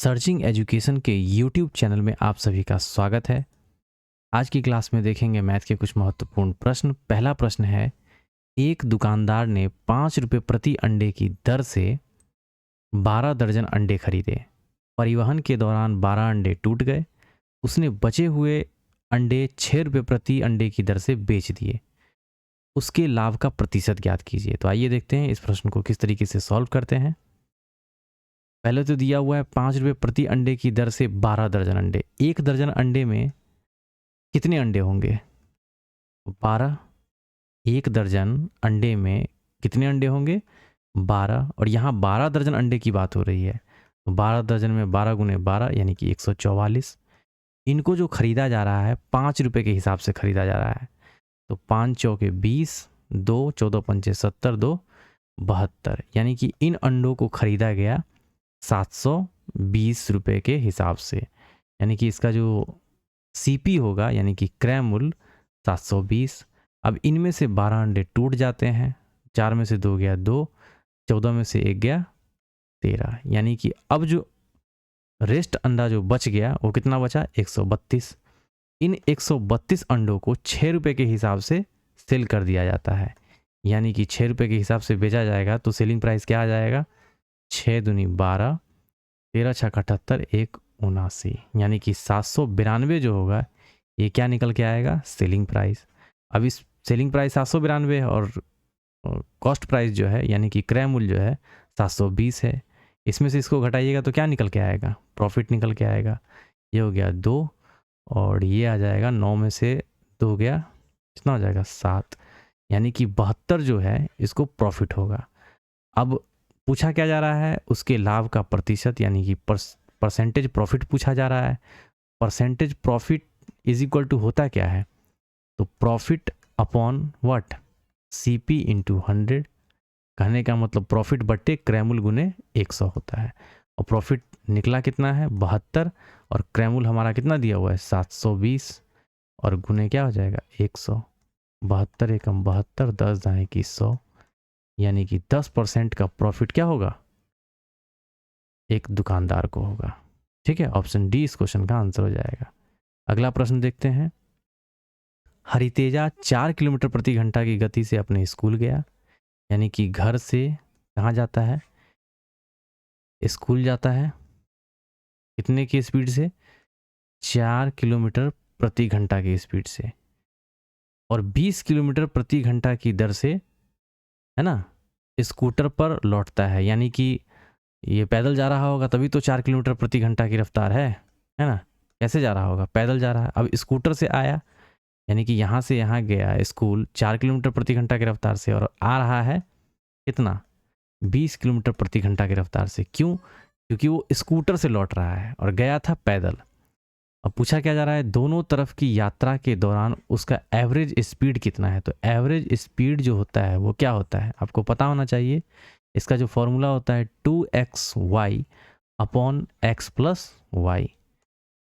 Searching education के YouTube channel में आप सभी का स्वागत है। आज की क्लास में देखेंगे मैथ के कुछ महत्वपूर्ण प्रश्न। पहला प्रश्न है, एक दुकानदार ने 5 रुपये प्रति अंडे की दर से 12 दर्जन अंडे खरीदे। परिवहन के दौरान 12 अंडे टूट गए। उसने बचे हुए अंडे 6 रुपये प्रति अंडे की दर से बेच दिए। उसके लाभ का प्रतिशत ज्ञात कीजिए। तो आइए देखते हैं इस प्रश्न को किस तरीके से सॉल्व करते हैं। पहले तो दिया हुआ है 5 रुपये प्रति अंडे की दर से 12 दर्जन अंडे। एक दर्जन अंडे में कितने अंडे होंगे? 12। एक दर्जन अंडे में कितने अंडे होंगे? 12। और यहाँ 12 दर्जन अंडे की बात हो रही है, तो 12 दर्जन में 12 गुने 12 यानी कि 144। इनको जो खरीदा जा रहा है 5 रुपये के हिसाब से खरीदा जा रहा है, तो 5 चौके 20, 2 14 पंचे 70, 2 72, यानी कि इन अंडों को खरीदा गया 720 रुपये के हिसाब से। यानी कि इसका जो सीपी होगा यानी कि क्रय मूल्य 720। अब इनमें से 12 अंडे टूट जाते हैं। 4 में से 2 गया 2, 14 में से 1 गया 13, यानी कि अब जो रेस्ट अंडा जो बच गया वो कितना बचा? 132। इन 132 अंडों को 6 रुपये के हिसाब से सेल कर दिया जाता है, यानी कि 6 रुपये के हिसाब से बेचा जाएगा। तो सेलिंग प्राइस क्या आ जाएगा? 6 दूनी 12, 13 छः 78, 1 79, यानी कि 792 जो होगा ये क्या निकल के आएगा? Selling price. अब इस सेलिंग प्राइस 792 है और कॉस्ट प्राइस जो है यानी कि क्रय मूल्य जो है 720 है। इसमें से इसको घटाइएगा तो क्या निकल के आएगा? प्रॉफिट निकल के आएगा। ये हो गया 2 और ये आ जाएगा 9 में से 2 गया, कितना हो जाएगा? 7, यानी कि 72 जो है इसको प्रॉफिट होगा। अब पूछा क्या जा रहा है? उसके लाभ का प्रतिशत यानी कि परसेंटेज प्रॉफिट पूछा जा रहा है। Percentage profit is equal to होता क्या है? तो profit upon what? CP into 100। कहने का मतलब प्रॉफिट बट्टे क्रय मूल्य गुने 100 होता है। और प्रॉफिट निकला कितना है? 72, और क्रय मूल्य हमारा कितना दिया हुआ है? 720, और गुने क्या हो जाएगा? 100। 72 एकम 72, 10 दाएँ की 100, यानी कि 10% का प्रॉफिट क्या होगा? एक दुकानदार को होगा। ठीक है, ऑप्शन डी इस क्वेश्चन का आंसर हो जाएगा। अगला प्रश्न देखते हैं। हरितेजा 4 किलोमीटर प्रति घंटा की गति से अपने स्कूल गया, यानी कि घर से कहाँ जाता है? स्कूल जाता है। कितने की स्पीड से? 4 किलोमीटर प्रति घंटा की स्पीड से, और 20 किलोमीटर प्रति घंटा की दर से, है ना, स्कूटर पर लौटता है। यानी कि ये पैदल जा रहा होगा तभी तो 4 किलोमीटर प्रति घंटा की रफ्तार है ना? कैसे जा रहा होगा? पैदल जा रहा है। अब स्कूटर से आया, यानी कि यहाँ से यहाँ गया स्कूल 4 किलोमीटर प्रति घंटा की रफ्तार से, और आ रहा है कितना? 20 किलोमीटर प्रति घंटा की रफ्तार से। क्यों? क्योंकि वो स्कूटर से लौट रहा है और गया था पैदल। अब पूछा क्या जा रहा है? दोनों तरफ की यात्रा के दौरान उसका एवरेज स्पीड कितना है? तो एवरेज स्पीड जो होता है वो क्या होता है? आपको पता होना चाहिए। इसका जो फॉर्मूला होता है 2xy upon x plus y,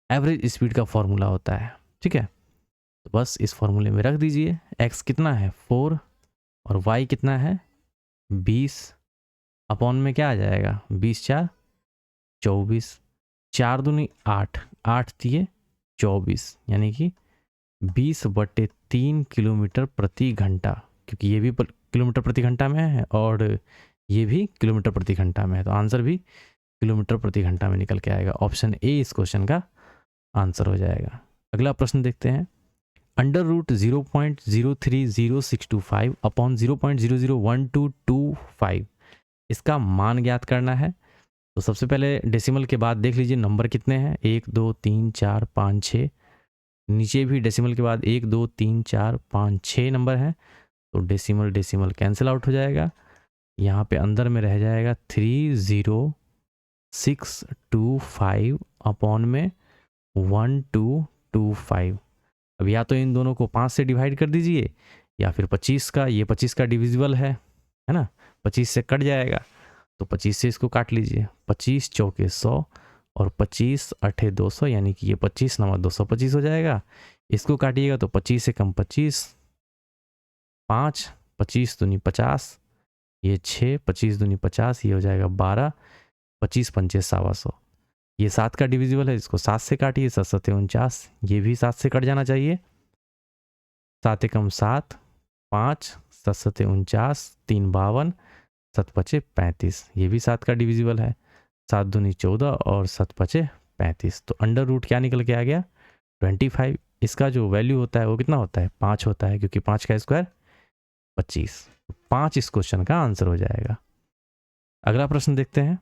average speed का फॉर्मूला होता है। ठीक है, तो बस इस फॉर्मूले में रख दीजिए। x कितना है? 4, और y कितना है? 20, अपॉन में क्या आ जाएगा? 20 4 24, 4 दूनी 8, 8 दिए 24, यानी कि 20/3 किलोमीटर प्रति घंटा, क्योंकि ये भी किलोमीटर प्रति घंटा में है और ये भी किलोमीटर प्रति घंटा में है, तो आंसर भी किलोमीटर प्रति घंटा में निकल के आएगा। ऑप्शन ए इस क्वेश्चन का आंसर हो जाएगा। अगला प्रश्न देखते हैं। अंडर रूट 0.030625 अपॉन 0.001225, इसका मान ज्ञात करना है। तो सबसे पहले डेसिमल के बाद देख लीजिए नंबर कितने हैं? 1 2 3 4 5 6। नीचे भी डेसिमल के बाद 1 2 3 4 5 6 नंबर हैं, तो डेसिमल कैंसिल आउट हो जाएगा। यहाँ पे अंदर में रह जाएगा 30625 अपॉन में 1225। अब या तो इन दोनों को 5 से डिवाइड कर दीजिए, या फिर 25 का, ये 25 का डिविजिबल है ना, 25 से कट जाएगा, तो 25 से इसको काट लीजिए। 25 चौके 100 और 25 8 200, यानी कि ये 25 नवा 225 हो जाएगा। इसको काटिएगा तो 25 से कम 25, 5 25 दूनी 50, ये 6 25 दूनी 50, ये हो जाएगा 12, 25 पंचे 125। ये 7 का डिविजिबल है, इसको 7 से काटिए, 7 सत्ते 49, ये भी 7 से कट जाना चाहिए। 7 एकम 7, 5, 7 सत्ते 49, 3 52, 7 पचे 35, ये भी 7 का डिविजिबल है। 7 दूनी 14 और 7 पचे 35, तो अंडर रूट क्या निकल के आ गया 25। इसका जो वैल्यू होता है वो कितना होता है 5 होता है, क्योंकि 5 का स्क्वायर 25। 5 इस क्वेश्चन का आंसर हो जाएगा। अगला प्रश्न देखते हैं।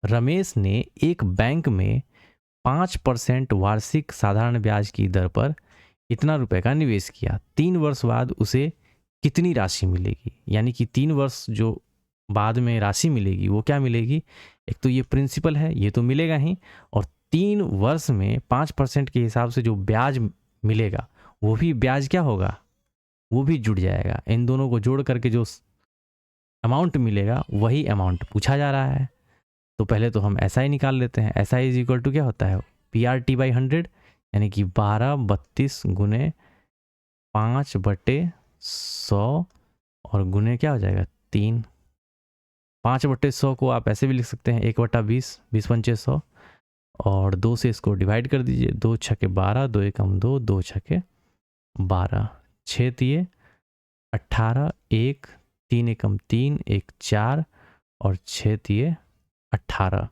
रमेश ने एक बैंक में 5% वार्षिक साधारण ब्याज की दर पर इतना रुपए का निवेश किया। 3 वर्ष बाद उसे कितनी राशि मिलेगी? यानी कि 3 वर्ष जो बाद में राशि मिलेगी वो क्या मिलेगी? एक तो ये प्रिंसिपल है, ये तो मिलेगा ही, और 3 वर्ष में 5% के हिसाब से जो ब्याज मिलेगा वो भी ब्याज क्या होगा, वो भी जुड़ जाएगा। इन दोनों को जोड़ करके जो अमाउंट मिलेगा वही अमाउंट पूछा जा रहा है। तो पहले तो हम ऐसा ही निकाल लेते हैं। ऐसा इज इक्वल टू क्या होता है PRT बाई 100, यानी कि 12/32 गुने 5/100 और गुने क्या हो जाएगा 3। 5/100 को आप ऐसे भी लिख सकते हैं 1/20, 20 पंचे 100, और 2 से इसको डिवाइड कर दीजिए। 2 छके 12, 2 एकम 2, 2 छके 12, 6 तिये 18, 1 3 एकम 3, 1 4 और 6 तिये 18,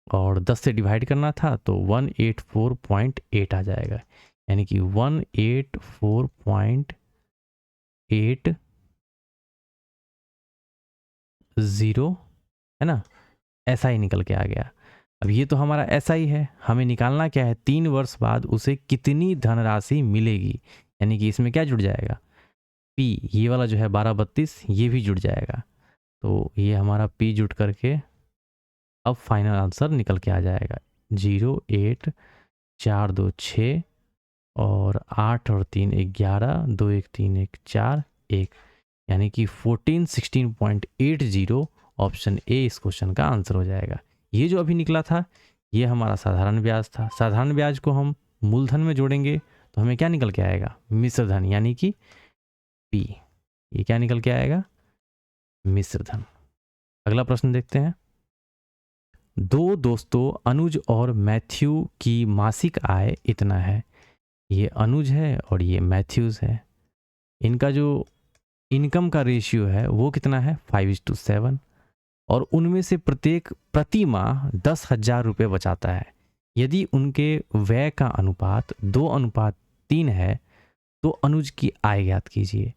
और 10 से डिवाइड करना था तो 184.8 आ जाएगा, यानी कि 184.80 है ना, ऐसा ही निकल के आ गया। अब ये तो हमारा ऐसा ही है, हमें निकालना क्या है 3 वर्ष बाद उसे कितनी धनराशि मिलेगी, यानी कि इसमें क्या जुड़ जाएगा P, ये वाला जो है 12/32 ये भी जुड़ जाएगा। तो ये हमारा P जुड़ करके अब फाइनल आंसर निकल के आ जाएगा 0, 8, 4, 2, 6 और 8 और 3 11, 2, 1, 3, 1, 4, 1, यानी कि 1416.80 ऑप्शन ए इस क्वेश्चन का आंसर हो जाएगा। ये जो अभी निकला था ये हमारा साधारण ब्याज था। साधारण ब्याज को हम मूलधन में जोड़ेंगे तो हमें क्या निकल के आएगा मिश्र धन, यानी कि P। ये क्या निकल के आएगा मिश्र धन। अगला प्रश्न देखते हैं। 2 दोस्तों अनुज और मैथ्यू की मासिक आय इतना है। ये अनुज है और ये मैथ्यूज है। इनका जो इनकम का रेशियो है वो कितना है 5:7, और उनमें से प्रत्येक प्रति माह 10,000 रुपये बचाता है। यदि उनके व्यय का अनुपात 2:3 है तो अनुज की आय ज्ञात कीजिए।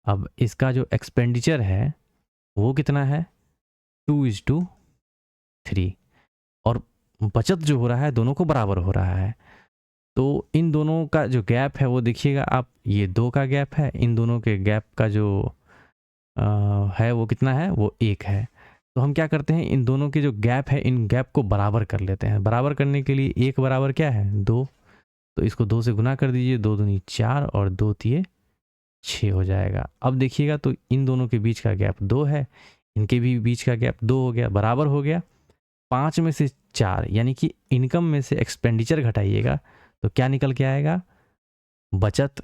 अब इसका जो एक्सपेंडिचर है वो कितना है 2:3, और बचत जो हो रहा है दोनों को बराबर हो रहा है। तो इन दोनों का जो गैप है वो देखिएगा आप, ये 2 का गैप है, इन दोनों के गैप का जो है वो कितना है वो 1 है। तो हम क्या करते हैं इन दोनों के जो गैप है इन गैप को बराबर कर लेते हैं। बराबर करने के लिए 1 बराबर क्या है 2, तो इसको 2 से गुना कर दीजिए, 2 दूनी 4 और 2 तिये 6 हो जाएगा। अब देखिएगा तो इन दोनों के बीच का गैप 2 है, इनके भी बीच का गैप 2 हो गया, बराबर हो गया। 5 में से 4 यानी कि इनकम में से एक्सपेंडिचर घटाइएगा तो क्या निकल के आएगा बचत।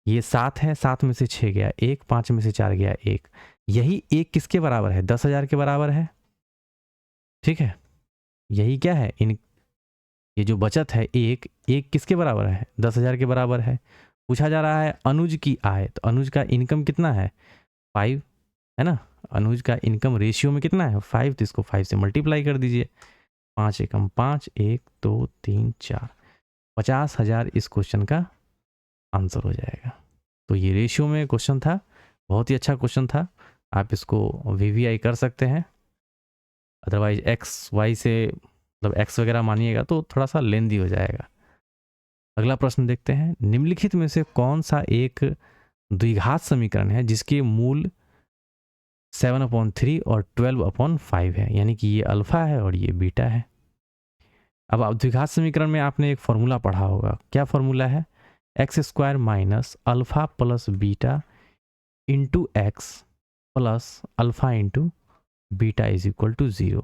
ये 7 है, 7 में से 6 गया 1, 5 में से 4 गया 1, यही 1 किसके बराबर है 10,000 के बराबर है। ठीक है, यही क्या है ये जो बचत है 1 किसके बराबर है 10,000 के बराबर है। पूछा जा रहा है अनुज की आय, तो अनुज का इनकम कितना है 5 है ना, अनुज का इनकम रेशियो में कितना है 5, तो इसको 5 से मल्टीप्लाई कर दीजिए। 5 एकम 5, 1 2 3 4, 50,000 इस क्वेश्चन का आंसर हो जाएगा। तो ये रेशियो में क्वेश्चन था, बहुत ही अच्छा क्वेश्चन था। आप इसको VVI कर सकते हैं, अदरवाइज एक्स वाई से मतलब एक्स वगैरह मानिएगा तो थोड़ा सा लेंदी हो जाएगा। अगला प्रश्न देखते हैं। निम्नलिखित में से कौन सा एक द्विघात समीकरण है जिसके मूल 7/3 और 12/5 है, यानी कि ये अल्फा है और ये बीटा है। अब आप द्विघात समीकरण में आपने एक फॉर्मूला पढ़ा होगा, क्या फॉर्मूला है x² minus alpha plus beta into x plus alpha into beta is equal to 0।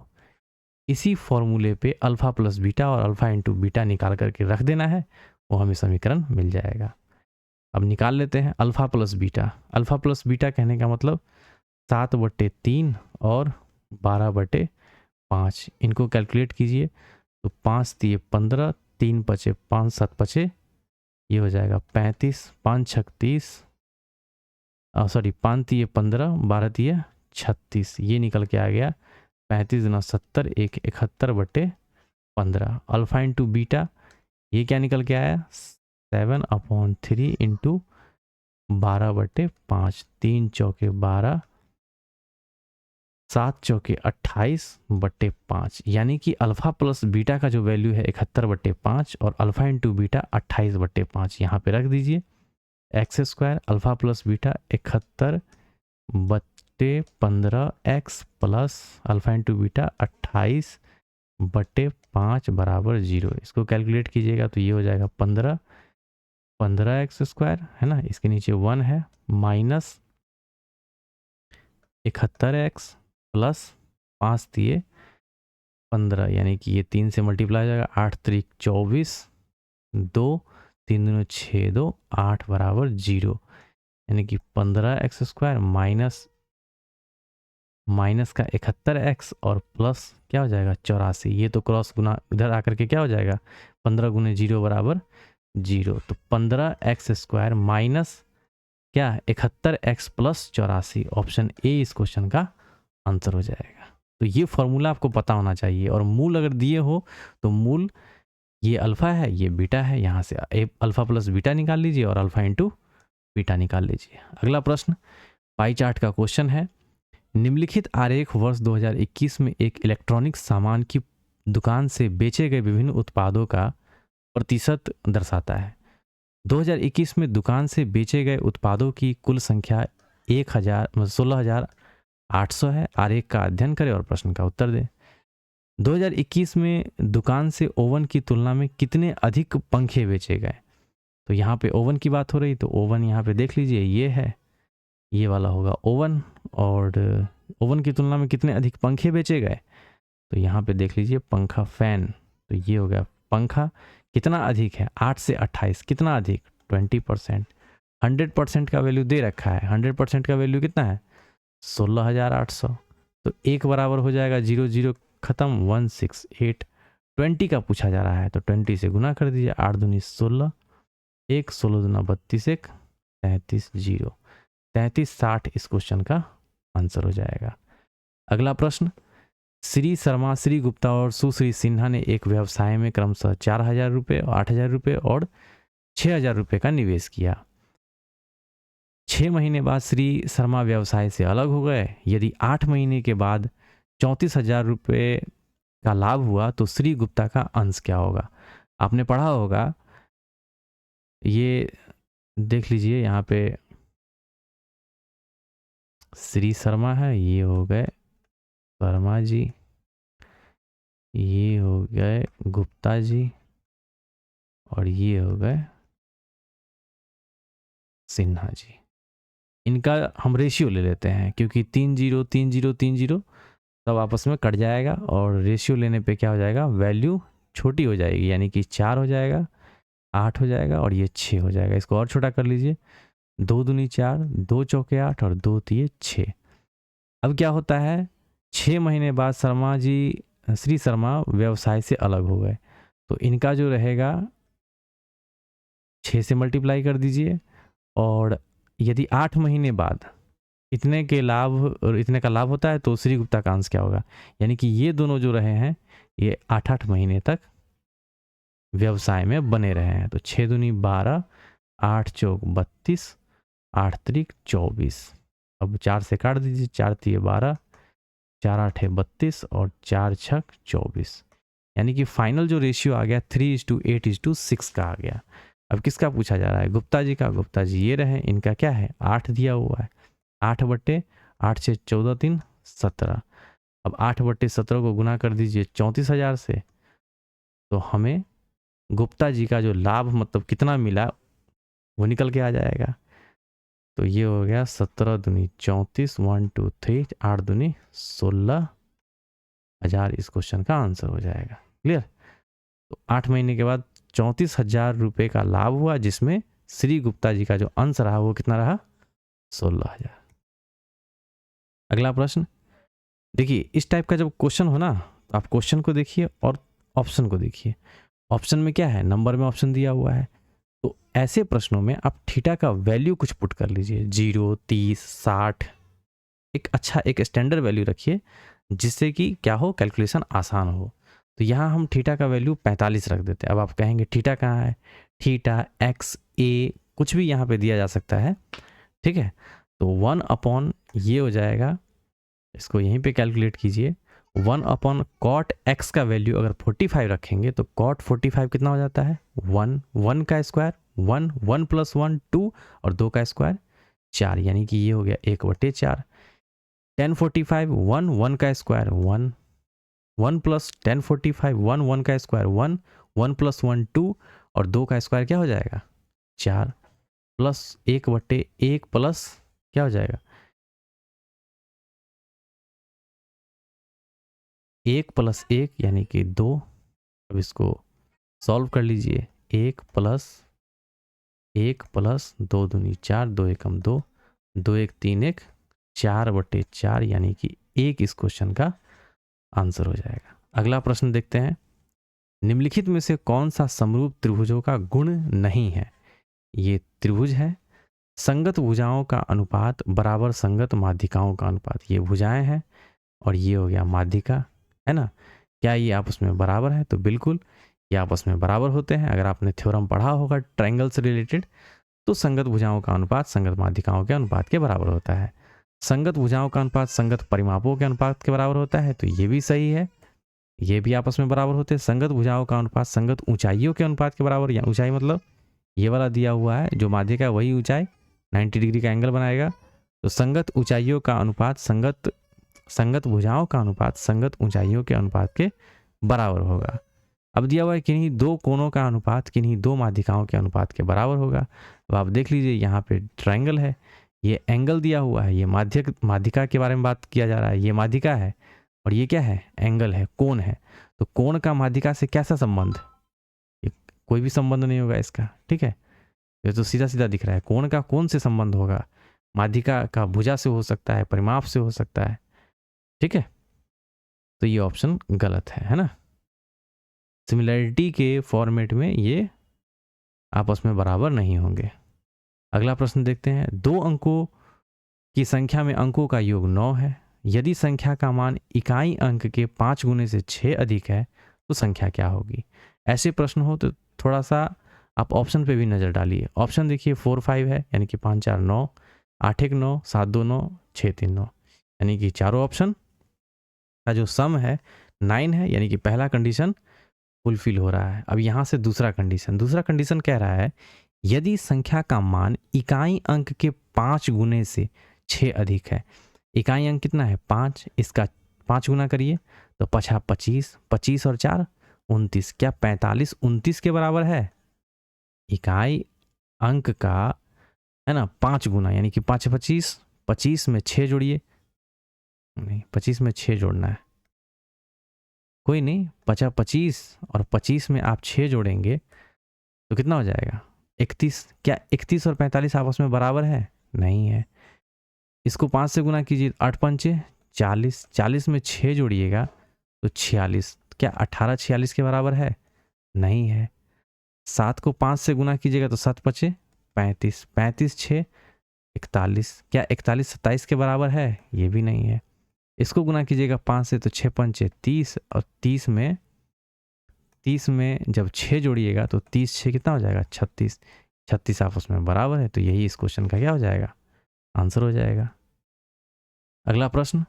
इसी फॉर्मूले पे अल्फा प्लस बीटा और अल्फा इंटू बीटा निकाल करके रख देना है, वो हमें समीकरण मिल जाएगा। अब निकाल लेते हैं alpha plus beta. Alpha plus beta कहने का मतलब 7/3 और 12/5, इनको कैलकुलेट कीजिए। तो 5 तिये 15, 3 पचे 5, 7 पचे ये हो जाएगा 35, 5 छक 30, सॉरी 5 तिये 15, 12 तिये 36, ये निकल के आ गया 35 गुना 70, 71/15। अल्फा इंटू बीटा ये क्या निकल के आया 7/3 इंटू 12/5, 3 चौके 12, 7 चौके 28/5, यानी कि अल्फा प्लस बीटा का जो वैल्यू है 71/5 और अल्फा इंटू बीटा 28/5 यहाँ पे रख दीजिए। X square alpha plus beta 71/15 x plus alpha into beta 28/5 बराबर 0। इसको कैलकुलेट कीजिएगा तो ये हो जाएगा 15 एक्स स्क्वायर है ना, इसके नीचे 1 है, माइनस 71x प्लस 5 तिये 15, यानी कि ये 3 से मल्टीप्लाई हो जाएगा, 8 त्रिक 24, 2 3 दूनी 6, 2 8 बराबर 0, यानी कि 15x स्क्वायर माइनस का 71x और प्लस क्या हो जाएगा 84। ये तो क्रॉस गुना इधर आकर के क्या हो जाएगा 15 गुने 0 बराबर 0। तो 15x स्क्वायर माइनस क्या 71x प्लस 84, ऑप्शन ए इस क्वेश्चन का आंसर हो जाएगा। तो ये फॉर्मूला आपको पता होना चाहिए, और मूल अगर दिए हो तो मूल ये अल्फा है ये बीटा है, यहाँ से अल्फा प्लस बीटा निकाल लीजिए और अल्फा इंटू बीटा निकाल लीजिए। अगला प्रश्न पाई चार्ट का क्वेश्चन है। निम्नलिखित आरेख वर्ष 2021 में एक इलेक्ट्रॉनिक सामान की दुकान से बेचे गए विभिन्न उत्पादों का प्रतिशत दर्शाता है। 2021 में दुकान से बेचे गए उत्पादों की कुल संख्या 16,800 है। आरेख का अध्ययन करें और प्रश्न का उत्तर दें। 2021 में दुकान से ओवन की तुलना में कितने अधिक पंखे बेचे गए? तो यहाँ पे ओवन की बात हो रही, तो ओवन यहाँ पे देख लीजिए, ये है, ये वाला होगा ओवन, और ओवन की तुलना में कितने अधिक पंखे बेचे गए, तो यहाँ पे देख लीजिए पंखा फैन, तो ये हो गया पंखा कितना अधिक है 8 से 28, कितना अधिक 20%। 100% का वैल्यू दे रखा है, 100% का वैल्यू कितना है 16,800, तो एक बराबर हो जाएगा 0 0 खत्म 168। 20 का पूछा जा रहा है तो 20 से गुना कर दीजिए, 8 दूनी 16, 1 16 दूना 32, 1 33 0, 33 60 इस क्वेश्चन का आंसर हो जाएगा। अगला प्रश्न, श्री शर्मा, श्री गुप्ता और सुश्री सिन्हा ने एक व्यवसाय में क्रमशः 4,000 रुपये, 8,000 रुपये और 6,000 रुपये का निवेश किया। 6 महीने बाद श्री शर्मा व्यवसाय से अलग हो गए। यदि 8 महीने के बाद 34,000 रुपये का लाभ हुआ तो श्री गुप्ता का अंश क्या होगा? आपने पढ़ा होगा, ये देख लीजिए, यहाँ पे श्री शर्मा है, ये हो गए शर्मा जी, ये हो गए गुप्ता जी, और ये हो गए सिन्हा जी। इनका हम रेशियो ले लेते हैं, क्योंकि 3 0 3 0 3 0 सब आपस में कट जाएगा, और रेशियो लेने पे क्या हो जाएगा, वैल्यू छोटी हो जाएगी, यानी कि 4 हो जाएगा, 8 हो जाएगा और ये 6 हो जाएगा। इसको और छोटा कर लीजिए, 2 दूनी 4, 2 चौके 8 और 2 तिये 6। अब क्या होता है, 6 महीने बाद शर्मा जी, श्री शर्मा व्यवसाय से अलग हो गए, तो इनका जो रहेगा 6 से मल्टीप्लाई कर दीजिए, और यदि 8 महीने बाद इतने के लाभ और इतने का लाभ होता है तो श्री गुप्ता का अंश क्या होगा, यानी कि ये दोनों जो रहे हैं ये 8-8 महीने तक व्यवसाय में बने रहे हैं। तो 6 दूनी 12, 8 चौक 32, 8 त्रिक 24, अब 4 से काट दीजिए, 4 तिये 12, 4 8 32 और 4 छक 24, यानी कि फाइनल जो रेशियो आ गया 3:8:6 का आ गया। अब किसका पूछा जा रहा है, गुप्ता जी का। गुप्ता जी ये रहे, इनका क्या है 8 दिया हुआ है, 8/8 6 14 3 17। अब 8/17 को गुना कर दीजिए 34,000 से, तो हमें गुप्ता जी का जो लाभ मतलब कितना मिला वो निकल के आ जाएगा। तो ये हो गया 17 दूनी 34, 1 2 3, 8 दूनी 16,000 इस क्वेश्चन का आंसर हो जाएगा। क्लियर? तो 8 महीने के बाद 34,000 रुपये का लाभ हुआ, जिसमें श्री गुप्ता जी का जो अंश रहा वो कितना रहा 16,000। अगला प्रश्न देखिए, इस टाइप का जब क्वेश्चन हो ना, तो आप क्वेश्चन को देखिए और ऑप्शन को देखिए। ऑप्शन में क्या है, नंबर में ऑप्शन दिया हुआ है, तो ऐसे प्रश्नों में आप थीटा का वैल्यू कुछ पुट कर लीजिए, 0, 30, 60, एक अच्छा एक स्टैंडर्ड वैल्यू रखिए जिससे कि क्या हो, कैलकुलेशन आसान हो। तो यहाँ हम थीटा का वैल्यू 45 रख देते हैं। अब आप कहेंगे थीटा कहाँ है, थीटा एक्स ए कुछ भी यहाँ पे दिया जा सकता है, ठीक है। तो 1 अपॉन ये हो जाएगा, इसको यहीं पे कैलकुलेट कीजिए, 1 अपॉन कॉट एक्स का वैल्यू अगर 45 रखेंगे तो कॉट 45 कितना हो जाता है, 1, 1 का स्क्वायर 1, 1 प्लस 1 2 और 2 का स्क्वायर 4, यानी कि ये हो गया 1/4। 1045 1, 1 का स्क्वायर 1, 1 प्लस 1045 1, 1 का स्क्वायर 1, 1 प्लस 1 2 और 2 का स्क्वायर क्या हो जाएगा, 4 प्लस 1/1 प्लस क्या हो जाएगा, 1 प्लस 1 यानी कि 2। अब इसको सॉल्व कर लीजिए, 1 प्लस 1 प्लस 2 दूनी 4, 2 एकम 2, 2 1 3 1 4/4 यानी कि 1 इस क्वेश्चन का आंसर हो जाएगा। अगला प्रश्न देखते हैं, निम्नलिखित में से कौन सा समरूप त्रिभुजों का गुण नहीं है। ये त्रिभुज है, संगत भुजाओं का अनुपात बराबर संगत माध्यिकाओं का अनुपात, ये भुजाएं हैं और ये हो गया माध्यिका, है ना। क्या ये आपस में बराबर है, तो बिल्कुल ये आपस में बराबर होते हैं। अगर आपने थ्योरम पढ़ा होगा ट्रायंगल से रिलेटेड, तो संगत भुजाओं का अनुपात संगत माध्यिकाओं के अनुपात के बराबर होता है। संगत भुजाओं का अनुपात संगत परिमापों के अनुपात के बराबर होता है, तो ये भी सही है, ये भी आपस में बराबर होते हैं। संगत भुजाओं का अनुपात संगत ऊंचाइयों के अनुपात के बराबर, या ऊंचाई मतलब ये वाला दिया हुआ है जो माध्यिका है वही ऊंचाई 90 डिग्री का एंगल बनाएगा। तो संगत ऊंचाइयों का अनुपात संगत भुजाओं का अनुपात संगत ऊंचाइयों के अनुपात के बराबर होगा। अब दिया हुआ है किन्हीं दो कोणों का अनुपात किन्हीं दो माध्यिकाओं के अनुपात के बराबर होगा। अब आप देख लीजिए, यहाँ पे ट्रायंगल है, ये एंगल दिया हुआ है, ये माध्यिका के बारे में बात किया जा रहा है, ये माध्यिका है और ये क्या है, एंगल है, कोण है। तो कोण का माध्यिका से कैसा संबंध, ये कोई भी संबंध नहीं होगा इसका, ठीक है। ये तो सीधा सीधा दिख रहा है, कोण का कोण से संबंध होगा, माध्यिका का भुजा से हो सकता है, परिमाप से हो सकता है, ठीक है। तो ये ऑप्शन गलत है ना। सिमिलैरिटी के फॉर्मेट में ये आपस में बराबर नहीं होंगे। अगला प्रश्न देखते हैं, 2 अंकों की संख्या में अंकों का योग 9 है, यदि संख्या का मान इकाई अंक के 5 गुने से 6 अधिक है तो संख्या क्या होगी। ऐसे प्रश्न हो तो थोड़ा सा आप ऑप्शन पे भी नज़र डालिए। ऑप्शन देखिए 4 5 है, यानी कि 5 4 9, 8 1 9, 7 2 9, 6 3 9, यानी कि चारों ऑप्शन का जो सम है 9 है, यानी कि पहला कंडीशन फुलफिल हो रहा है। अब यहाँ से दूसरा कंडीशन कह रहा है, यदि संख्या का मान इकाई अंक के 5 गुने से 6 अधिक है। इकाई अंक कितना है 5, इसका 5 गुना करिए तो 5 25, 25 और 4 29, क्या 45 29 के बराबर है। इकाई अंक का है ना 5 गुना, यानी कि 5 25, 25 में 6 जोड़िए, नहीं 25 में 6 जोड़ना है, कोई नहीं, 50 25 और 25 में आप 6 जोड़ेंगे तो कितना हो जाएगा 31। क्या 31 और 45 आपस में बराबर है, नहीं है। इसको 5 से गुना कीजिए, 8 पंचे 40, 40 में 6 जोड़िएगा तो 46, क्या 18 46 के बराबर है, नहीं है। 7 को 5 से गुना कीजिएगा तो 7 पचे 35, 35 6 41, क्या 41 27 के बराबर है, ये भी नहीं है। इसको गुना कीजिएगा 5 से तो 6 पंचे 30 और 30 में जब 6 जोड़िएगा तो 30 6 कितना हो जाएगा 36, 36 आपस में बराबर है, तो यही इस क्वेश्चन का क्या हो जाएगा, आंसर हो जाएगा। अगला प्रश्न,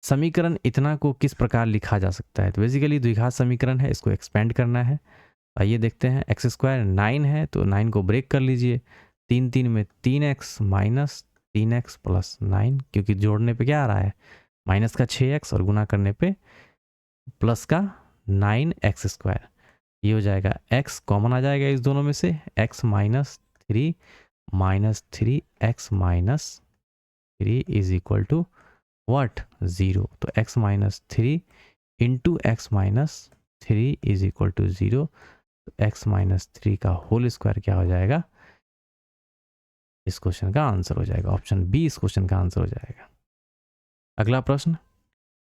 समीकरण इतना को किस प्रकार लिखा जा सकता है। तो बेसिकली द्विघात समीकरण है, इसको एक्सपेंड करना है। आइए देखते हैं, एक्स स्क्वायर 9 है तो 9 को ब्रेक कर लीजिए, 3 3 में 3x माइनस 3x प्लस 9, क्योंकि जोड़ने पे क्या आ रहा है माइनस का 6x और गुना करने पे प्लस का 9x स्क्वायर, ये हो जाएगा x कॉमन आ जाएगा इस दोनों में से, x minus 3 x minus 3 is equal to what 0। तो x minus 3 into x minus 3 is equal to 0। तो x माइनस 3 का होल स्क्वायर क्या हो जाएगा, इस क्वेश्चन का आंसर हो जाएगा, ऑप्शन बी इस क्वेश्चन का आंसर हो जाएगा। अगला प्रश्न,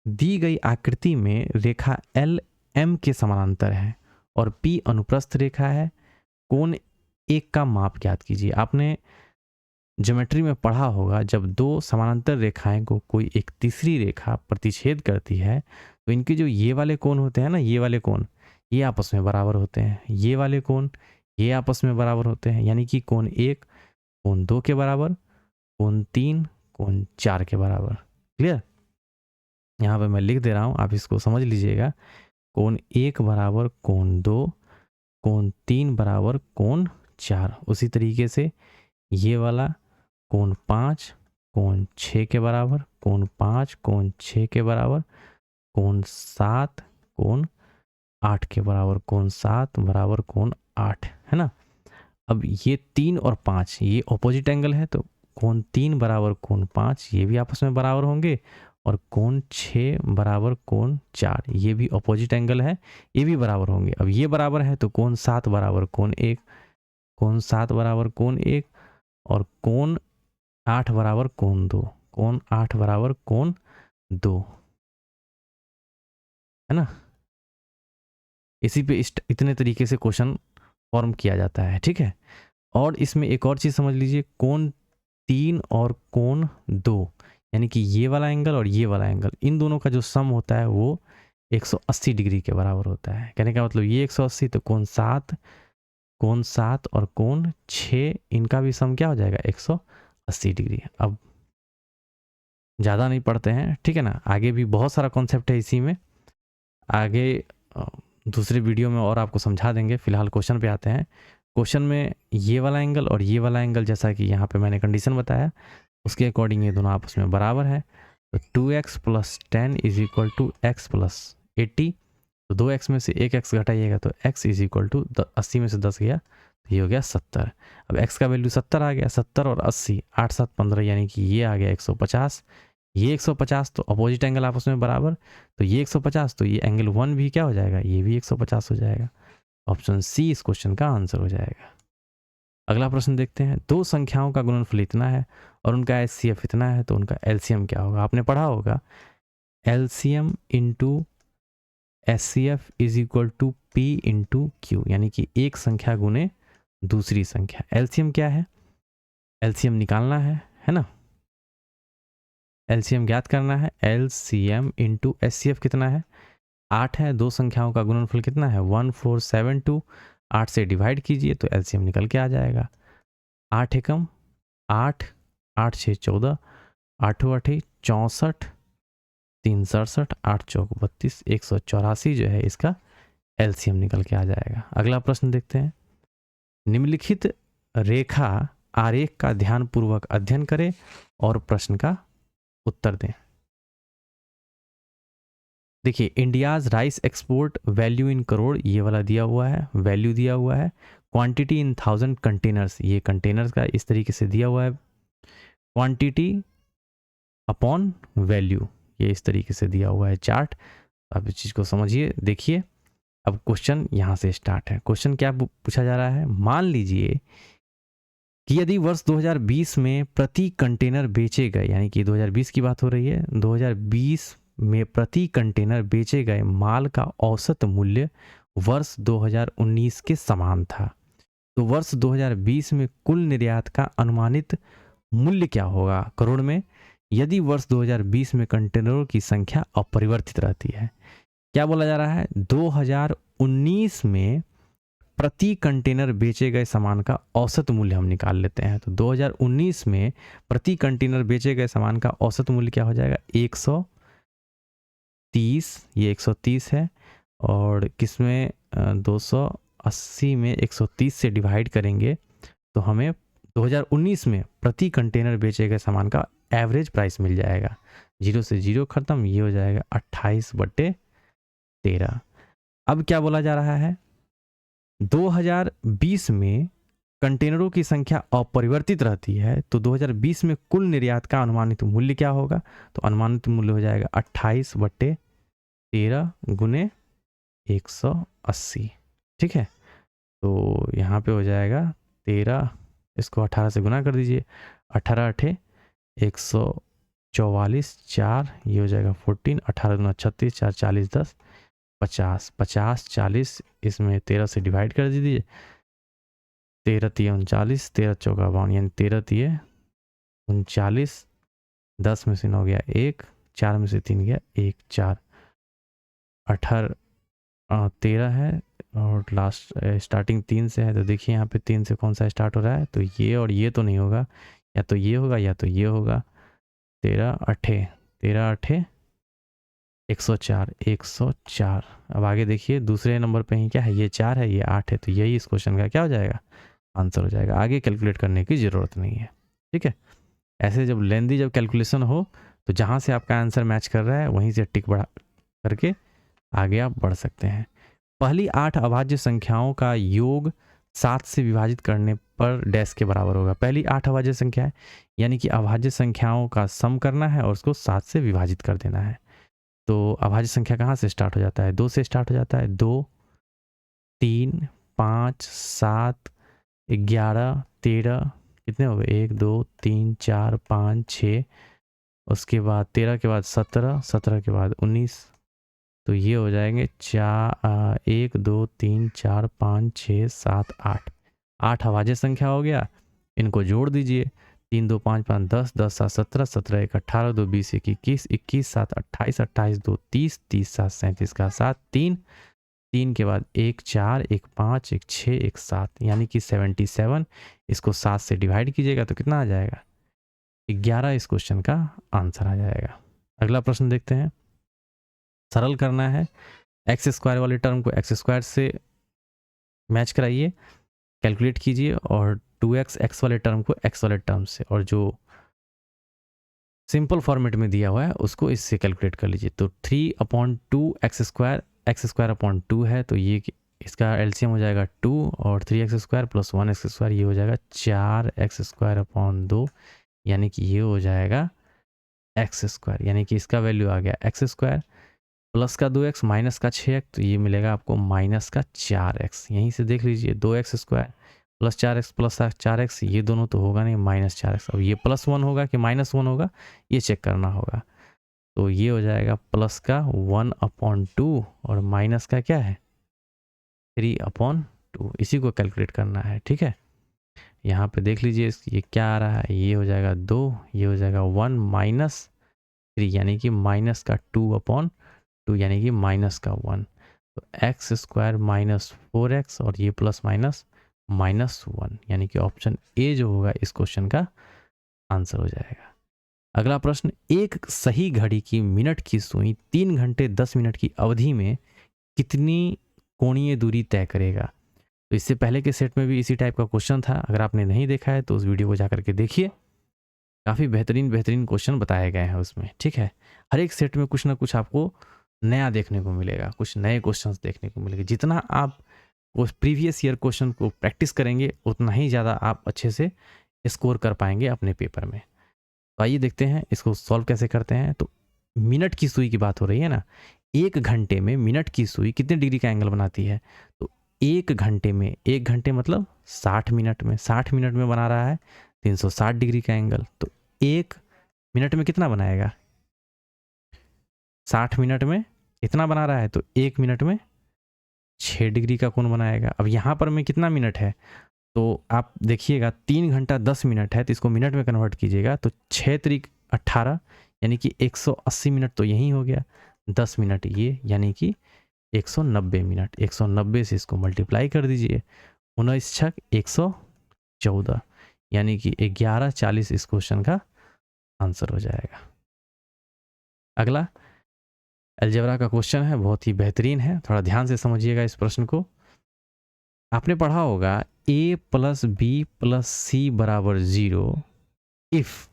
दी गई आकृति में रेखा एल एम के समानांतर है और पी अनुप्रस्थ रेखा है, कोण एक का माप ज्ञात कीजिए। आपने ज्योमेट्री में पढ़ा होगा, जब दो समानांतर रेखाएं को कोई एक तीसरी रेखा प्रतिच्छेद करती है तो इनके जो ये वाले कोण होते हैं ना, ये वाले कोण, ये आपस में बराबर होते हैं। ये वाले कोण ये आपस में बराबर होते हैं, यानी कि कोण 1 कोण 2 के बराबर, कोण 3 कोण 4 के बराबर। क्लियर? यहाँ पे मैं लिख दे रहा हूँ, आप इसको समझ लीजिएगा। कोण 1 बराबर कोण 2, कोण 3 बराबर कोण 4। उसी तरीके से ये वाला कोण 5 कोण 6 के बराबर, कोण 5 कोण 6 के बराबर, कोण 7 कोण 8 के बराबर, कोण 7 बराबर कोण 8, है ना। अब ये 3 और 5 ये ऑपोजिट एंगल है, तो कोण 3 बराबर कोण 5 ये भी आपस में बराबर होंगे, और कोण 6 बराबर कोण 4 ये भी ऑपोजिट एंगल है, ये भी बराबर होंगे। अब ये बराबर है तो कोण 7 बराबर कोण 1, कोण 7 बराबर कोण 1, और कोण 8 बराबर कोण 2, कोण 8 बराबर कोण 2, है ना। इसी पे इतने तरीके से क्वेश्चन फॉर्म किया जाता है, ठीक है। और इसमें एक और चीज़ समझ लीजिए, कोण 3 और कोण 2 यानी कि ये वाला एंगल और ये वाला एंगल, इन दोनों का जो सम होता है वो 180 डिग्री के बराबर होता है। कहने का मतलब ये 180, तो कोण 7 और कोण 6 इनका भी सम क्या हो जाएगा, 180 डिग्री। अब ज़्यादा नहीं पढ़ते हैं, ठीक है ना, आगे भी बहुत सारा कॉन्सेप्ट है इसी में, आगे दूसरे वीडियो में और आपको समझा देंगे। फिलहाल क्वेश्चन पे आते हैं। क्वेश्चन में ये वाला एंगल और ये वाला एंगल, जैसा कि यहाँ पे मैंने कंडीशन बताया, उसके अकॉर्डिंग ये दोनों आपस में बराबर है। तो 2x + 10 = x + 80, तो 2x में से 1x घटाइएगा तो x = 80 में से 10 गया तो ये हो गया 70। अब x का वैल्यू 70 आ गया, 70 और 80 8 7 15 यानी कि ये आ गया 150। ये 150 तो अपोजिट एंगल आपस में बराबर, तो ये 150 तो ये एंगल 1 भी क्या हो जाएगा, ये भी 150 हो जाएगा। ऑप्शन सी इस क्वेश्चन का आंसर हो जाएगा। अगला प्रश्न देखते हैं, दो संख्याओं का गुणनफल इतना है और उनका एचसीएफ इतना है, तो उनका एलसीएम क्या होगा। आपने पढ़ा होगा, LCM into HCF = P into Q, यानी कि एक संख्या गुने दूसरी संख्या। एलसीएम क्या है, एलसीएम निकालना है ना, एलसीएम ज्ञात करना है। एलसीएम इंटू एचसीएफ कितना है, 8 है। दो संख्याओं का गुणनफल कितना है, 1472। 8 से डिवाइड कीजिए तो एलसीएम निकल के आ जाएगा। 8 एकम 8, 8 6 14, 8 8 64, 3 67, 8 चौक 32, 184 जो है इसका एलसीएम निकल के आ जाएगा। अगला प्रश्न देखते हैं, निम्नलिखित रेखा आरेख का ध्यानपूर्वक अध्ययन करें और प्रश्न का उत्तर दें। देखिए, India's rice export value in crore ये वाला दिया हुआ है, वैल्यू दिया हुआ है। क्वांटिटी इन 1000 कंटेनर्स, ये कंटेनर्स का इस तरीके से दिया हुआ है। क्वांटिटी अपॉन वैल्यू ये इस तरीके से दिया हुआ है चार्ट। आप इस चीज़ को समझिए, देखिए। अब क्वेश्चन यहाँ से स्टार्ट है। क्वेश्चन क्या पूछा जा रहा है, मान लीजिए कि यदि वर्ष 2020 में प्रति कंटेनर बेचे गए, यानी कि 2020 की बात हो रही है, 2020 में प्रति कंटेनर बेचे गए माल का औसत मूल्य वर्ष 2019 के समान था, तो वर्ष 2020 में कुल निर्यात का अनुमानित मूल्य क्या होगा करोड़ में, यदि वर्ष 2020 में कंटेनरों की संख्या अपरिवर्तित रहती है। क्या बोला जा रहा है, 2019 में प्रति कंटेनर बेचे गए सामान का औसत मूल्य हम निकाल लेते हैं। तो 2019 में प्रति कंटेनर बेचे गए सामान का औसत मूल्य क्या हो जाएगा, 130, ये 130 है, और किसमें 280 में 130 से डिवाइड करेंगे तो हमें 2019 में प्रति कंटेनर बेचे गए सामान का एवरेज प्राइस मिल जाएगा। 0 से 0 खत्म, ये हो जाएगा 28/13। अब क्या बोला जा रहा है, 2020 में कंटेनरों की संख्या अपरिवर्तित रहती है, तो 2020 में कुल निर्यात का अनुमानित मूल्य क्या होगा, तो अनुमानित मूल्य हो जाएगा 28/13 गुने 180। ठीक है, तो यहाँ पे हो जाएगा 13, इसको 18 से गुना कर दीजिए, 18 8 180 44 4, ये हो जाएगा 14, 18 दूना 36, 4 40 10 50, 50 40, इसमें 13 से डिवाइड कर दीजिए, 13 तिये 39, 13 चौका 52, यानी 13 तिये 39, 10 में से 9 गया 1, 4 में से 3 गया 1, 4 18 13 है और लास्ट स्टार्टिंग 3 से है, तो देखिए यहाँ पे 3 से कौन सा स्टार्ट हो रहा है, तो ये और ये तो नहीं होगा, या तो ये होगा या तो ये होगा। 13 8 13 8 104 104। अब आगे देखिए दूसरे नंबर पे ही क्या है, ये 4 है, ये 8 है, तो यही इस क्वेश्चन का क्या हो जाएगा, आंसर हो जाएगा। आगे कैलकुलेट करने की ज़रूरत नहीं है, ठीक है। ऐसे जब लेंदी जब कैलकुलेशन हो तो जहाँ से आपका आंसर मैच कर रहा है वहीं से टिक बढ़ा करके आगे आप बढ़ सकते हैं। पहली 8 अभाज्य संख्याओं का योग 7 से विभाजित करने पर डैश के बराबर होगा। पहली 8 अभाज्य संख्या है, यानी कि अभाज्य संख्याओं का सम करना है और उसको 7 से विभाजित कर देना है। तो अभाज्य संख्या कहाँ से स्टार्ट हो जाता है, 2 से स्टार्ट हो जाता है। 2 3 5 7 11 13, कितने हो गए, 1 2 3 4 5 6, उसके बाद 13 के बाद 17, 17 के बाद 19, तो ये हो जाएंगे 1 2 3 4 5 6 7 8, 8 अभाज्य संख्या हो गया। इनको जोड़ दीजिए, 3 2 5 5 10 10 7 17 17 1 18 2 20 1 21 21 7 28 28 2 30 30 7 37 का 7 3, 3 के बाद 1 4 1 5 1 6 1 7, यानी कि 77। इसको 7 से डिवाइड कीजिएगा तो कितना आ जाएगा, 11 इस क्वेश्चन का आंसर आ जाएगा। अगला प्रश्न देखते हैं। सरल करना है, एक्स स्क्वायर वाले टर्म को एक्स स्क्वायर से मैच कराइए, कैलकुलेट कीजिए, और 2x एक्स वाले टर्म को एक्स वाले टर्म से, और जो सिंपल फॉर्मेट में दिया हुआ है उसको इससे कैलकुलेट कर लीजिए। तो 3/2 एक्स स्क्वायर अपॉन 2 है, तो ये इसका एलसीएम हो जाएगा 2, और 3x square plus 1x square, ये हो जाएगा 4x स्क्वायर अपॉन 2, यानी कि ये हो जाएगा एक्स स्क्वायर, यानी कि इसका वैल्यू आ गया एक्स स्क्वायर प्लस का 2x माइनस का 6x, तो ये मिलेगा आपको माइनस का 4x। यहीं से देख लीजिए, 2x square plus 4x plus 4x, ये दोनों तो होगा नहीं, माइनस 4x। अब ये +1 होगा कि -1 होगा, ये चेक करना होगा। तो ये हो जाएगा प्लस का 1/2 और माइनस का क्या है 3/2, इसी को कैलकुलेट करना है, ठीक है। यहाँ पे देख लीजिए ये क्या आ रहा है, ये हो जाएगा 2, ये हो जाएगा 1 माइनस 3, यानी कि माइनस का 2/2, यानी कि माइनस का 1। तो एक्स स्क्वायर माइनस 4x और ये प्लस माइनस -1, यानी कि ऑप्शन ए जो होगा इस क्वेश्चन का आंसर हो जाएगा। अगला प्रश्न, एक सही घड़ी की मिनट की सुई 3 घंटे 10 मिनट की अवधि में कितनी कोणीय दूरी तय करेगा। तो इससे पहले के सेट में भी इसी टाइप का क्वेश्चन था, अगर आपने नहीं देखा है तो उस वीडियो को जाकर के देखिए, काफ़ी बेहतरीन क्वेश्चन बताए गए हैं उसमें, ठीक है। हर एक सेट में कुछ ना कुछ आपको नया देखने को मिलेगा, कुछ नए क्वेश्चंस देखने को मिलेंगे। जितना आप उस प्रीवियस ईयर क्वेश्चन को प्रैक्टिस करेंगे उतना ही ज़्यादा आप अच्छे से स्कोर कर पाएंगे अपने पेपर में। तो आइए देखते हैं इसको सॉल्व कैसे करते हैं। तो मिनट की सुई की बात हो रही है ना, 1 घंटे में मिनट की सुई कितने डिग्री का एंगल बनाती है। तो 1 घंटे में, 1 घंटे मतलब 60 मिनट में, 60 मिनट में बना रहा है 360 डिग्री का एंगल। तो 1 मिनट में कितना बनाएगा, 60 मिनट में इतना बना रहा है, तो 1 मिनट में 6 डिग्री का कोण बनाएगा। अब यहाँ पर में कितना मिनट है, तो आप देखिएगा 3 घंटा 10 मिनट है, तो इसको मिनट में कन्वर्ट कीजिएगा तो 6 त्रिक 18, यानी कि 180 मिनट तो यही हो गया, 10 मिनट ये, यानी कि 190 मिनट। 190 से इसको मल्टीप्लाई कर दीजिए, 19 छक 114, यानी कि 11:40 इस क्वेश्चन का आंसर हो जाएगा। अगला अलजेब्रा का क्वेश्चन है, बहुत ही बेहतरीन है, थोड़ा ध्यान से समझिएगा इस प्रश्न को। आपने पढ़ा होगा a + b + c = 0 इफ,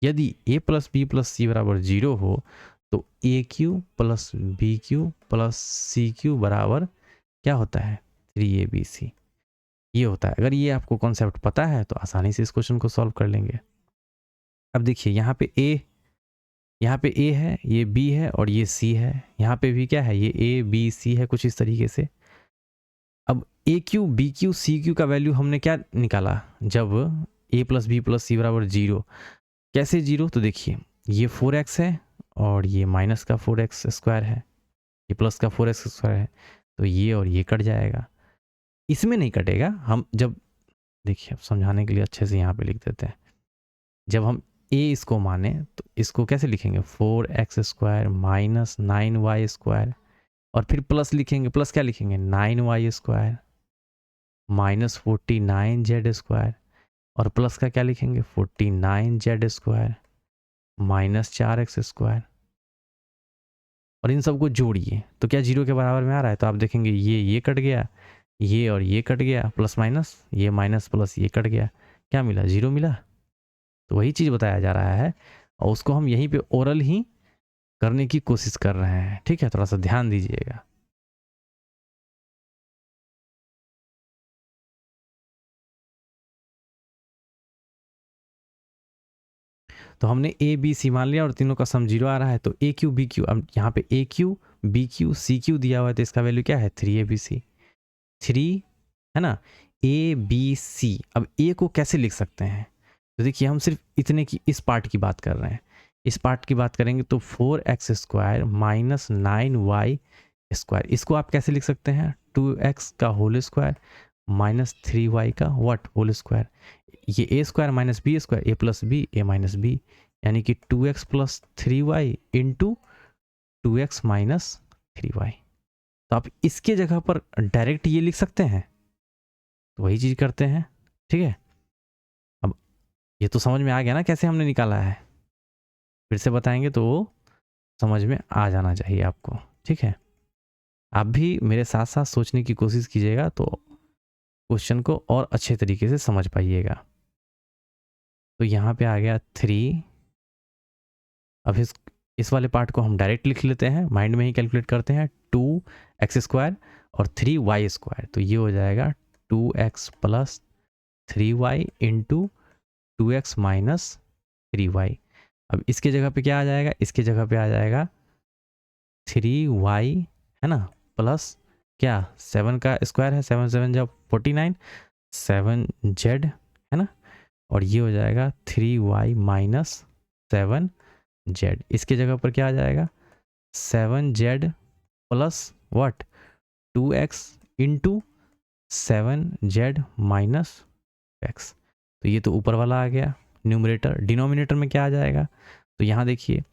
यदि a + b + c = 0 हो तो aq + bq + cq बराबर क्या होता है 3abc, ये होता है। अगर ये आपको कॉन्सेप्ट पता है तो आसानी से इस क्वेश्चन को सॉल्व कर लेंगे। अब देखिए यहाँ पे a है, ये b है और ये c है, यहाँ पे भी क्या है, ये a b c है, कुछ इस तरीके से। अब AQ BQ CQ का वैल्यू हमने क्या निकाला, जब a + b + c = 0, कैसे 0, तो देखिए ये 4x है और ये माइनस का 4x स्क्वायर है, ये प्लस का 4x स्क्वायर है, तो ये और ये कट जाएगा। इसमें नहीं कटेगा, हम जब देखिए अब समझाने के लिए अच्छे से यहाँ पे लिख देते हैं। जब हम a इसको माने तो इसको कैसे लिखेंगे, 4x square minus 9y square, और फिर प्लस लिखेंगे, प्लस क्या लिखेंगे 9y square minus 49z square, और प्लस का क्या लिखेंगे 49z square minus 4x square, और इन सबको जोड़िए तो क्या जीरो के बराबर में आ रहा है। तो आप देखेंगे ये कट गया, ये और ये कट गया, प्लस माइनस, ये माइनस प्लस ये कट गया, क्या मिला, जीरो मिला। तो वही चीज़ बताया जा रहा है और उसको हम यहीं पे ओरल ही करने की कोशिश कर रहे हैं, ठीक है, थोड़ा सा ध्यान दीजिएगा। तो हमने ए बी सी मान लिया और तीनों का सम जीरो आ रहा है, तो ए क्यू बी क्यू, अब यहाँ पे A Q B Q C Q दिया हुआ है, तो इसका वैल्यू क्या है 3abc, 3 है ना, ए बी सी। अब ए को कैसे लिख सकते हैं, तो देखिए हम सिर्फ इतने की इस पार्ट की बात कर रहे हैं, इस पार्ट की बात करेंगे तो 4x square minus 9y square, इसको आप कैसे लिख सकते हैं 2x का होल स्क्वायर माइनस 3y का व्हाट होल स्क्वायर, ये ए स्क्वायर माइनस बी स्क्वायर, ए प्लस बी ए माइनस बी, यानी कि 2x plus 3y into 2x minus 3y। तो आप इसके जगह पर डायरेक्ट ये लिख सकते हैं, तो वही चीज़ करते हैं, ठीक है। अब ये तो समझ में आ गया ना कैसे हमने निकाला है, फिर से बताएंगे तो समझ में आ जाना चाहिए आपको, ठीक है। आप भी मेरे साथ साथ सोचने की कोशिश कीजिएगा तो क्वेश्चन को और अच्छे तरीके से समझ पाइएगा। तो यहाँ पे आ गया 3, अब इस वाले पार्ट को हम डायरेक्ट लिख लेते हैं, माइंड में ही कैलकुलेट करते हैं, 2x स्क्वायर और 3y स्क्वायर, तो ये हो जाएगा 2x plus 3y into 2x minus 3y। अब इसके जगह पे क्या आ जाएगा, इसके जगह पे आ जाएगा 3y है ना, प्लस क्या 7 का स्क्वायर है, 7 7 जब 49, 7z है ना, और ये हो जाएगा 3y माइनस 7z। इसके जगह पर क्या आ जाएगा 7z plus what 2x into 7z minus x। तो ये तो ऊपर वाला आ गया न्यूमरेटर। डिनोमिनेटर में क्या आ जाएगा, तो यहाँ देखिए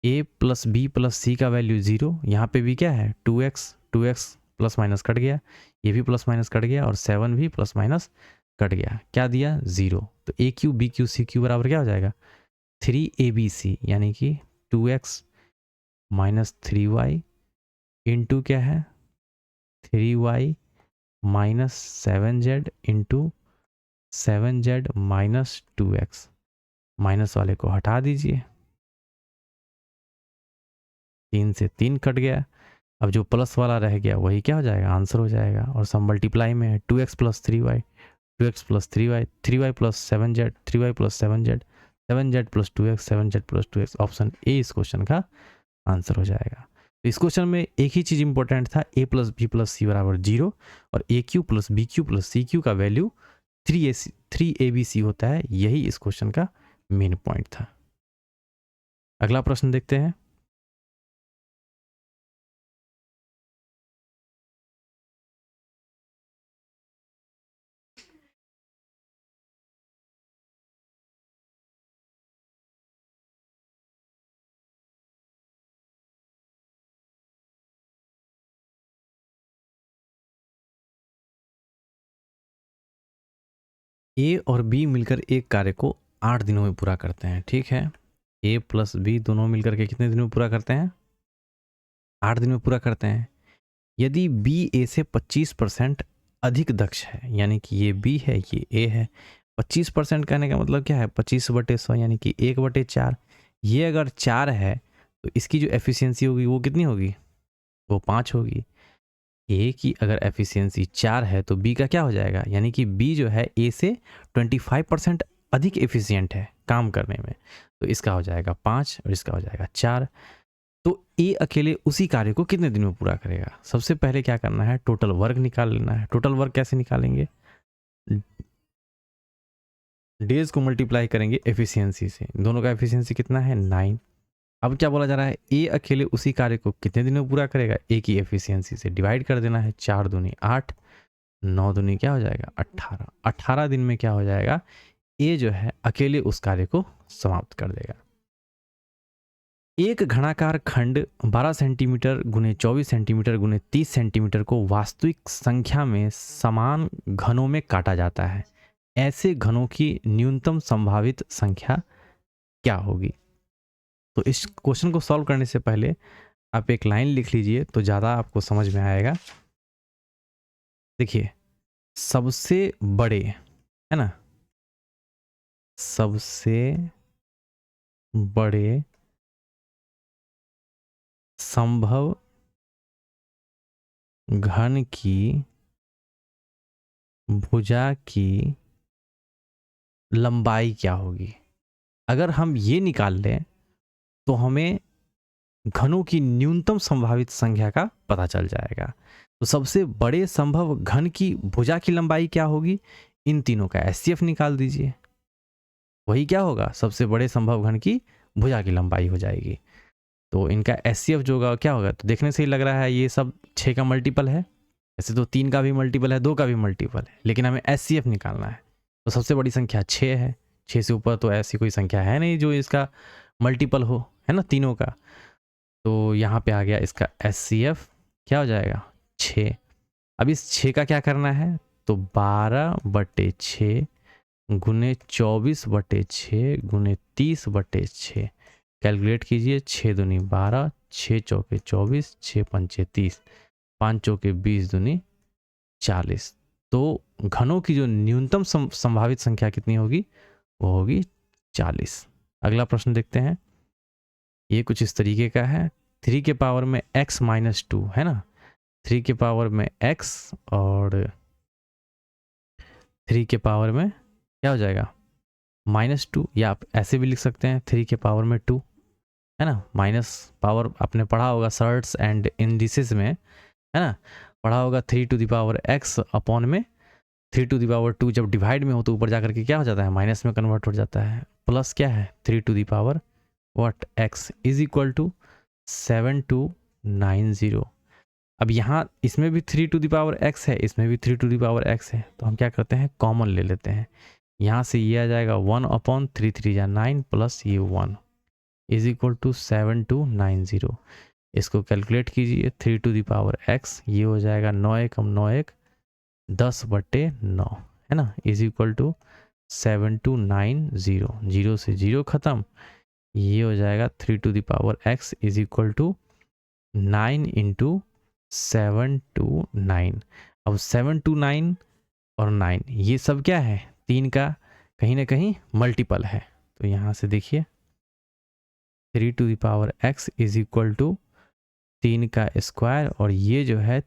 a प्लस बी प्लस सी का वैल्यू 0, यहाँ पे भी क्या है 2x प्लस माइनस कट गया, ये भी प्लस माइनस कट गया और 7 भी प्लस माइनस कट गया, क्या दिया 0। तो A Q B Q C Q बराबर क्या हो जाएगा 3abc, यानी कि 2x माइनस 3y इंटू क्या है 3y minus 7z into 7z minus 2x। Minus वाले को हटा दीजिए, 3 से 3 कट गया, अब जो प्लस वाला रह गया वही क्या हो जाएगा आंसर हो जाएगा। और सब मल्टीप्लाई में है 2x plus 3y, 2x plus 3y, 3y plus 7z, 3y plus 7z, 7z plus 2x, 7z plus 2x। Option A इस क्वेश्चन का आंसर हो जाएगा। तो इस क्वेश्चन में एक ही चीज़ इंपॉर्टेंट था, a plus B plus C बराबर 0 और A Q plus B Q plus C Q का वैल्यू 3abc होता है, यही इस क्वेश्चन का मेन पॉइंट था। अगला प्रश्न देखते हैं। ए और बी मिलकर एक कार्य को 8 दिनों में पूरा करते हैं, ठीक है। ए प्लस बी दोनों मिलकर के कितने दिनों में पूरा करते हैं 8 दिन में पूरा करते हैं। यदि बी ए से 25% अधिक दक्ष है, यानी कि ये बी है ये ए है, 25% कहने का मतलब क्या है 25/100 यानी कि 1/4। ये अगर 4 है तो इसकी जो एफिशिएंसी होगी वो कितनी होगी, वो 5 होगी। ए की अगर एफिशिएंसी 4 है तो बी का क्या हो जाएगा, यानी कि बी जो है ए से 25% अधिक एफिशिएंट है काम करने में, तो इसका हो जाएगा 5 और इसका हो जाएगा 4। तो ए अकेले उसी कार्य को कितने दिन में पूरा करेगा। सबसे पहले क्या करना है, टोटल वर्क निकाल लेना है। टोटल वर्क कैसे निकालेंगे, डेज को मल्टीप्लाई करेंगे एफिशिएंसी से, दोनों का एफिशिएंसी कितना है 9। अब क्या बोला जा रहा है, ए अकेले उसी कार्य को कितने दिन में पूरा करेगा, ए की एफिशिएंसी से डिवाइड कर देना है, 4 दूनी 8, 9 दूनी क्या हो जाएगा 18, 18 दिन में क्या हो जाएगा, ए जो है अकेले उस कार्य को समाप्त कर देगा। एक घनाकार खंड 12 सेंटीमीटर गुने 24 सेंटीमीटर गुने 30 सेंटीमीटर को वास्तविक संख्या में समान घनों में काटा जाता है, ऐसे घनों की न्यूनतम संभावित संख्या क्या होगी। तो इस क्वेश्चन को सॉल्व करने से पहले आप एक लाइन लिख लीजिए तो ज़्यादा आपको समझ में आएगा। देखिए, सबसे बड़े, है ना, सबसे बड़े संभव घन की भुजा की लंबाई क्या होगी। अगर हम ये निकाल लें तो हमें घनों की न्यूनतम संभावित संख्या का पता चल जाएगा। तो सबसे बड़े संभव घन की भुजा की लंबाई क्या होगी, इन तीनों का एचसीएफ निकाल दीजिए, वही क्या होगा, सबसे बड़े संभव घन की भुजा की लंबाई हो जाएगी। तो इनका एचसीएफ जो होगा क्या होगा, तो देखने से ही लग रहा है ये सब 6 का मल्टीपल है, ऐसे तो 3 का भी मल्टीपल है, 2 का भी मल्टीपल है, लेकिन हमें एचसीएफ निकालना है। तो सबसे बड़ी संख्या 6 है, 6 से ऊपर तो ऐसी कोई संख्या है नहीं जो इसका मल्टीपल हो, है ना, तीनों का। तो यहाँ पे आ गया इसका एचसीएफ क्या हो जाएगा 6। अब इस 6 का क्या करना है, तो 12/6 गुने 24/6 गुने 30/6 कैलकुलेट कीजिए, 6 दूनी 12, 6 चौके 24, 6 पंचे 30, 5 चौके 20 दूनी 40। तो घनों की जो न्यूनतम संभावित संख्या कितनी होगी, वो होगी 40। अगला प्रश्न देखते हैं, ये कुछ इस तरीके का है, 3 के पावर में x माइनस 2, है ना, 3 के पावर में x और 3 के पावर में क्या हो जाएगा -2, या आप ऐसे भी लिख सकते हैं 3 के पावर में 2, है ना, माइनस पावर आपने पढ़ा होगा सर्ट्स एंड इंडिसेस में, है ना, पढ़ा होगा 3 to the power x upon में 3 टू द पावर 2 जब डिवाइड में हो तो ऊपर जाकर के क्या हो जाता है, माइनस में कन्वर्ट हो जाता है, प्लस क्या है 3 to the power what x is equal to 7290। अब यहाँ इसमें भी 3 टू द पावर x है, इसमें भी 3 टू द पावर x है, तो हम क्या करते हैं कॉमन ले लेते हैं, यहाँ से ये आ जाएगा 1/3, 3 जा 9 प्लस ये 1 इज इक्वल टू 7290। इसको कैलकुलेट कीजिए, 3 टू द पावर x, ये हो जाएगा 9 एकम 9 1 10/9, है ना, इज इक्वल टू 7290, 0 से 0 खत्म, ये हो जाएगा 3 to the power x is equal to 9 into 729। अब 729 और 9 ये सब क्या है, 3 का कहीं ना कहीं मल्टीपल है, तो यहाँ से देखिए 3 to the power x is equal to 3 का स्क्वायर, और ये जो है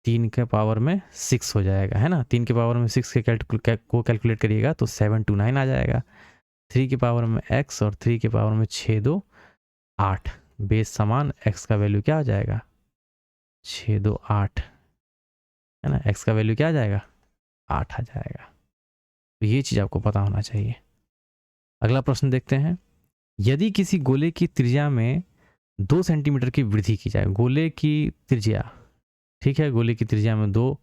3 के पावर में 6 हो जाएगा, है ना, 3 के पावर में 6 के को कैलकुलेट करिएगा तो 729 आ जाएगा। 3 के पावर में x और 3 के पावर में 6 2 8, बेस समान, x का वैल्यू क्या हो जाएगा 6 2 8, है ना, x का वैल्यू क्या आ जाएगा 8 आ जाएगा। तो ये चीज़ आपको पता होना चाहिए। अगला प्रश्न देखते हैं, यदि किसी गोले की त्रिज्या में 2 सेंटीमीटर की वृद्धि की जाए, गोले की त्रिज्या, ठीक है, गोले की त्रिज्या में 2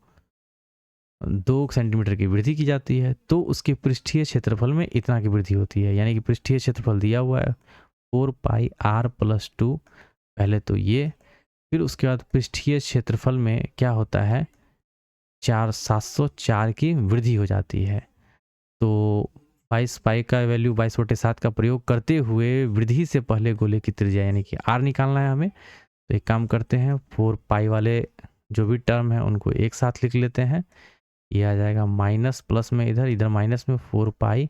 सेंटीमीटर की वृद्धि की जाती है, तो उसके पृष्ठीय क्षेत्रफल में इतना की वृद्धि होती है, यानी कि पृष्ठीय क्षेत्रफल दिया हुआ है 4 पाई r प्लस 2, पहले तो ये, फिर उसके बाद पृष्ठीय क्षेत्रफल में क्या होता है 704 की वृद्धि हो जाती है। तो 22 पाई का वैल्यू 22/7 का प्रयोग करते हुए वृद्धि से पहले गोले की त्रिज्या यानी कि r निकालना है हमें। तो एक काम करते हैं, 4 पाई वाले जो भी टर्म है उनको एक साथ लिख लेते हैं, ये आ जाएगा माइनस प्लस में इधर माइनस में 4 pi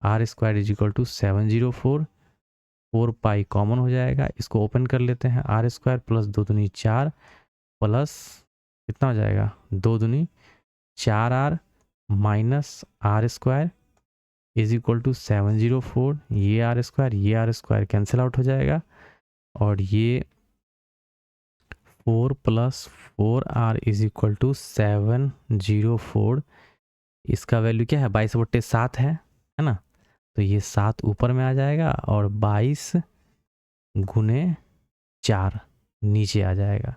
r square is equal to 704, 4 pi common हो जाएगा, इसको ओपन कर लेते हैं, r स्क्वायर प्लस 2 दूनी 4 प्लस कितना हो जाएगा 2 दूनी 4r minus r square is equal to 704, ये r स्क्वायर कैंसिल आउट हो जाएगा, और ये 4 + 4r = 704। इसका वैल्यू क्या है, 22/7 है ना। तो ये 7 ऊपर में आ जाएगा और 22 × 4 नीचे आ जाएगा,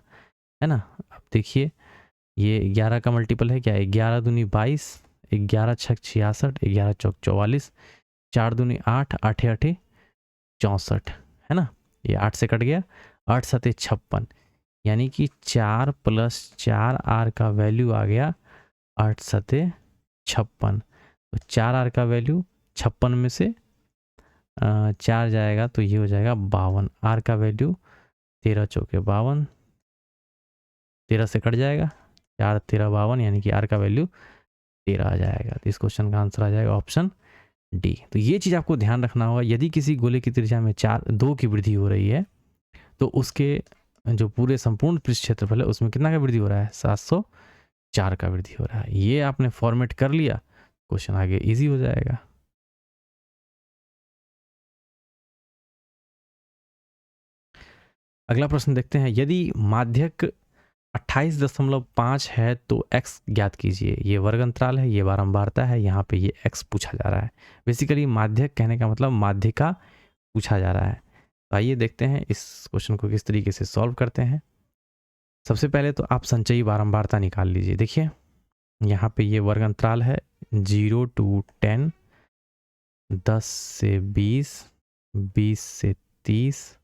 है ना। अब देखिए ये 11 का मल्टीपल है क्या, 11 दूनी 22, 11 छक 66, 11 चौक 44, 4 दूनी 8, 8 8 64, है ना। ये 8 से कट गया, 8 7 56, यानी कि 4 + 4r का वैल्यू आ गया 8 7 56। तो 4r का वैल्यू 56 में से 4 जाएगा तो ये हो जाएगा 52। r का वैल्यू 13 चौके 52, 13 से कट जाएगा, 4 13 52, यानी कि r का वैल्यू 13 आ जाएगा। तो इस क्वेश्चन का आंसर आ जाएगा ऑप्शन डी। तो ये चीज़ आपको ध्यान रखना होगा, यदि किसी गोले की त्रिज्या में 2 की वृद्धि हो रही है तो उसके जो पूरे संपूर्ण पृष्ठ क्षेत्रफल है उसमें कितना का वृद्धि हो रहा है, 704 का वृद्धि हो रहा है। ये आपने फॉर्मेट कर लिया, क्वेश्चन आगे इजी हो जाएगा। अगला प्रश्न देखते हैं, यदि माध्यक 28.5 है तो x ज्ञात कीजिए। ये वर्ग अंतराल है, ये बारंबारता है, यहाँ पे ये x पूछा जा रहा है। बेसिकली माध्यक कहने का मतलब माध्यिका पूछा जा रहा है। तो आइए देखते हैं इस क्वेश्चन को किस तरीके से सॉल्व करते हैं। सबसे पहले तो आप संचयी बारंबारता निकाल लीजिए। देखिए यहाँ पे ये वर्ग अंतराल है 0 to 10, 10 से 20, 20 से 30,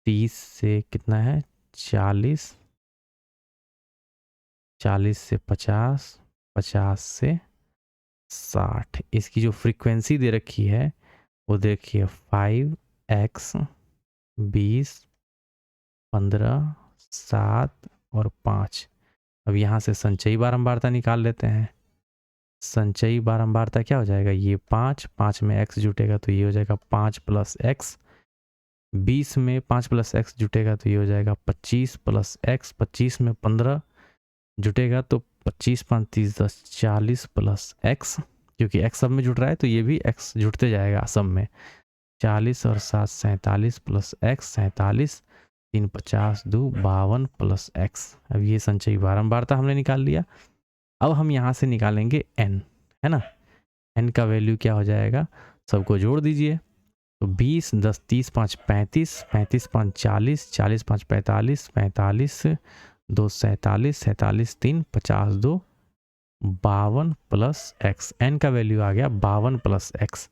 30 से कितना है 40, 40 से 50, 50 से 60। इसकी जो फ्रीक्वेंसी दे रखी है वो देखिए 5x, 20, 15, 7 और 5। अब यहाँ से संचयी बारंबारता निकाल लेते हैं। संचयी बारंबारता क्या हो जाएगा, ये 5, 5 में x जुटेगा तो ये हो जाएगा 5 + x, 20 में 5 + x जुटेगा तो ये हो जाएगा 25 + x, 25 में 15 जुटेगा तो 25 5 30 10 40 + x, क्योंकि x सब में जुट रहा है तो ये भी x जुटते जाएगा सब में। 40 और 7 47 + x, 47, 3 50 2 52 + x। अब ये संचयी बारंबारता हमने निकाल लिया। अब हम यहाँ से निकालेंगे n, है ना। n का वैल्यू क्या हो जाएगा, सबको जोड़ दीजिए। तो 20 10 30 5 35, 35 5 40, 40 5 45, 45 2 47, 47 3 50 2 52 + x। n का वैल्यू आ गया 52 + x।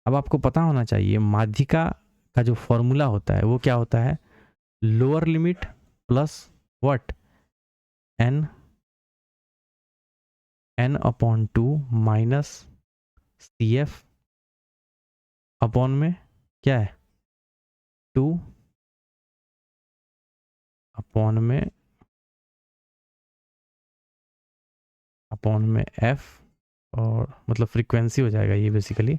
अब आपको पता होना चाहिए माध्यिका का जो फॉर्मूला होता है वो क्या होता है, lower limit plus what, n/2 minus CF upon में क्या है 2 अपॉन में f, और मतलब फ्रीक्वेंसी हो जाएगा ये बेसिकली,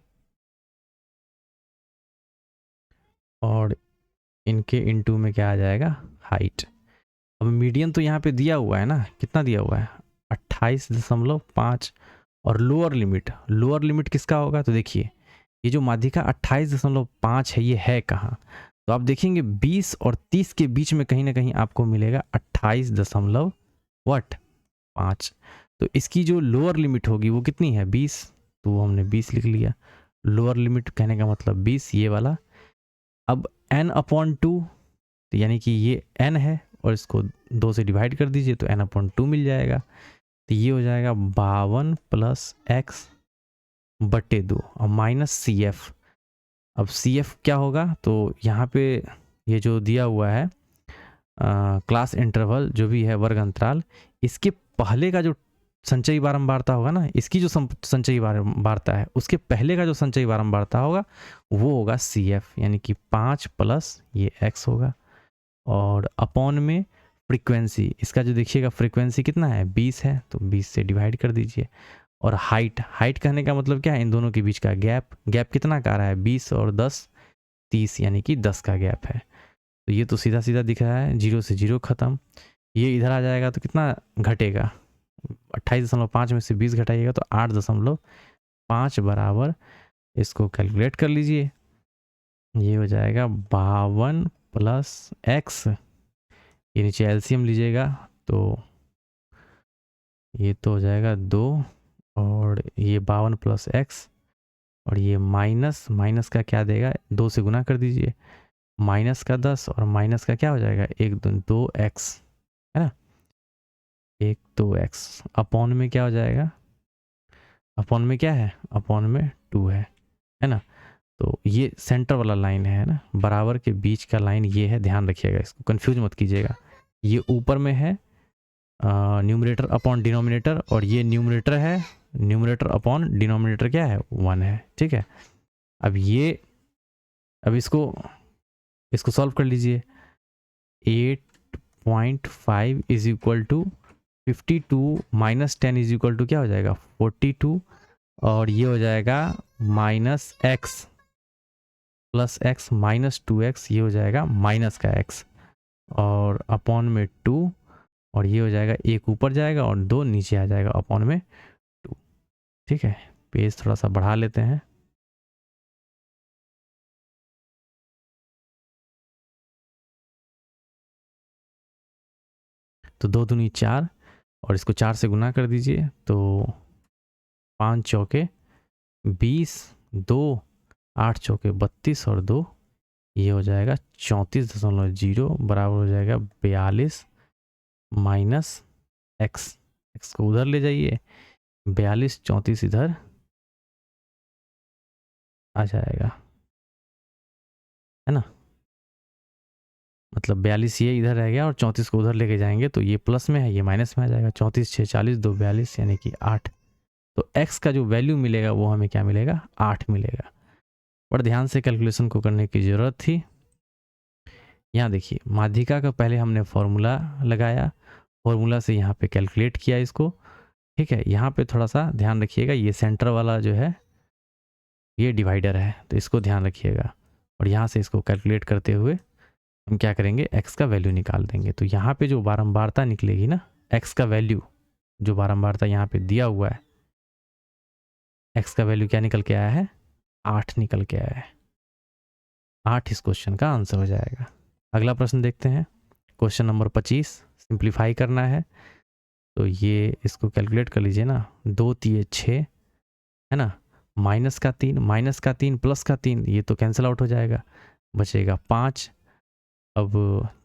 और इनके इनटू में क्या आ जाएगा, हाइट। अब मीडियन तो यहाँ पे दिया हुआ है ना, कितना दिया हुआ है 28.5, और लोअर लिमिट किसका होगा, तो देखिए ये जो माध्यिका 28.5 है ये है कहाँ, तो आप देखेंगे 20 और 30 के बीच में कहीं ना कहीं आपको मिलेगा 28.5। तो इसकी जो लोअर लिमिट होगी वो कितनी है 20, तो वो हमने 20 लिख लिया। लोअर लिमिट कहने का मतलब 20 ये वाला। अब n/2, तो यानी कि ये n है और इसको 2 से डिवाइड कर दीजिए तो n/2 मिल जाएगा। तो ये हो जाएगा 52 + x/2 और माइनस CF। अब CF क्या होगा, तो यहाँ पे ये जो दिया हुआ है क्लास इंटरवल जो भी है वर्ग अंतराल, इसके पहले का जो संचयी बारंबारता होगा ना, इसकी जो संचयी बारंबारता है उसके पहले का जो संचयी बारंबारता होगा वो होगा CF, यानी कि 5 + ये x होगा, और अपॉन में फ्रीक्वेंसी, इसका जो देखिएगा फ्रीक्वेंसी कितना है 20 है तो 20 से डिवाइड कर दीजिए। और हाइट कहने का मतलब क्या है, इन दोनों के बीच का गैप कितना का आ रहा है 20 और 10 30, यानी कि 10 का गैप है। तो ये तो सीधा सीधा दिख रहा है, 0 से 0 खत्म। ये इधर आ जाएगा तो कितना घटेगा, 28.5 में से 20 घटाइएगा तो 8.5 बराबर, इसको कैलकुलेट कर लीजिए, ये हो जाएगा 52 + x ये नीचे एलसीएम लीजिएगा तो ये तो हो जाएगा 2 और ये 52 प्लस एक्स और ये माइनस माइनस का क्या देगा, 2 से गुना कर दीजिए, माइनस का 10 और माइनस का क्या हो जाएगा, 2x है ना, 2x अपॉन में क्या हो जाएगा, अपॉन में क्या है, अपॉन में 2 है ना। तो ये सेंटर वाला लाइन है ना, बराबर के बीच का लाइन ये है, ध्यान रखिएगा, इसको कंफ्यूज मत कीजिएगा। ये ऊपर में है न्यूमरेटर अपॉन डिनोमिनेटर और ये न्यूमरेटर है, न्यूमरेटर अपॉन डिनोमिनेटर क्या है, 1 है, ठीक है। अब इसको सॉल्व कर लीजिए। 8.5 is equal to 52 minus 10 is equal to क्या हो जाएगा, 42 और ये हो जाएगा minus x plus x minus 2x, ये हो जाएगा माइनस का x और अपॉन में 2 और ये हो जाएगा, एक ऊपर जाएगा और 2 नीचे आ जाएगा अपॉन में 2, ठीक है। पेज थोड़ा सा बढ़ा लेते हैं। तो 2 दूनी 4 और इसको 4 से गुना कर दीजिए तो 5 चौके 20, 2 8 चौके 32 और 2 ये हो जाएगा 34.0 बराबर हो जाएगा 42 माइनस एक्स, एक्स को उधर ले जाइए, 42 34 इधर आ जाएगा, है ना, मतलब 42 ये इधर रह गया और 34 को उधर लेके जाएंगे तो ये प्लस में है, ये माइनस में आ जाएगा, 34 6 40 2 42 यानी कि 8। तो x का जो वैल्यू मिलेगा वो हमें क्या मिलेगा, 8 मिलेगा। बड़ा ध्यान से कैलकुलेशन को करने की ज़रूरत थी। यहाँ देखिए माध्यिका का पहले हमने फॉर्मूला लगाया, फॉर्मूला से यहाँ पे कैलकुलेट किया इसको, ठीक है। यहाँ पे थोड़ा सा ध्यान रखिएगा, ये सेंटर वाला जो है ये डिवाइडर है तो इसको ध्यान रखिएगा और यहाँ से इसको कैलकुलेट करते हुए हम क्या करेंगे, x का वैल्यू निकाल देंगे। तो यहाँ पे जो बारंबारता निकलेगी ना, x का वैल्यू जो बारंबारता यहाँ पे दिया हुआ है, x का वैल्यू क्या निकल के आया है, 8 निकल के आया है। 8 इस क्वेश्चन का आंसर हो जाएगा। अगला प्रश्न देखते हैं, क्वेश्चन नंबर 25, सिंप्लीफाई करना है तो ये इसको कैलकुलेट कर लीजिए ना, 2 3 6 है ना, माइनस का 3 प्लस का 3 ये तो कैंसिल आउट हो जाएगा, बचेगा 5। अब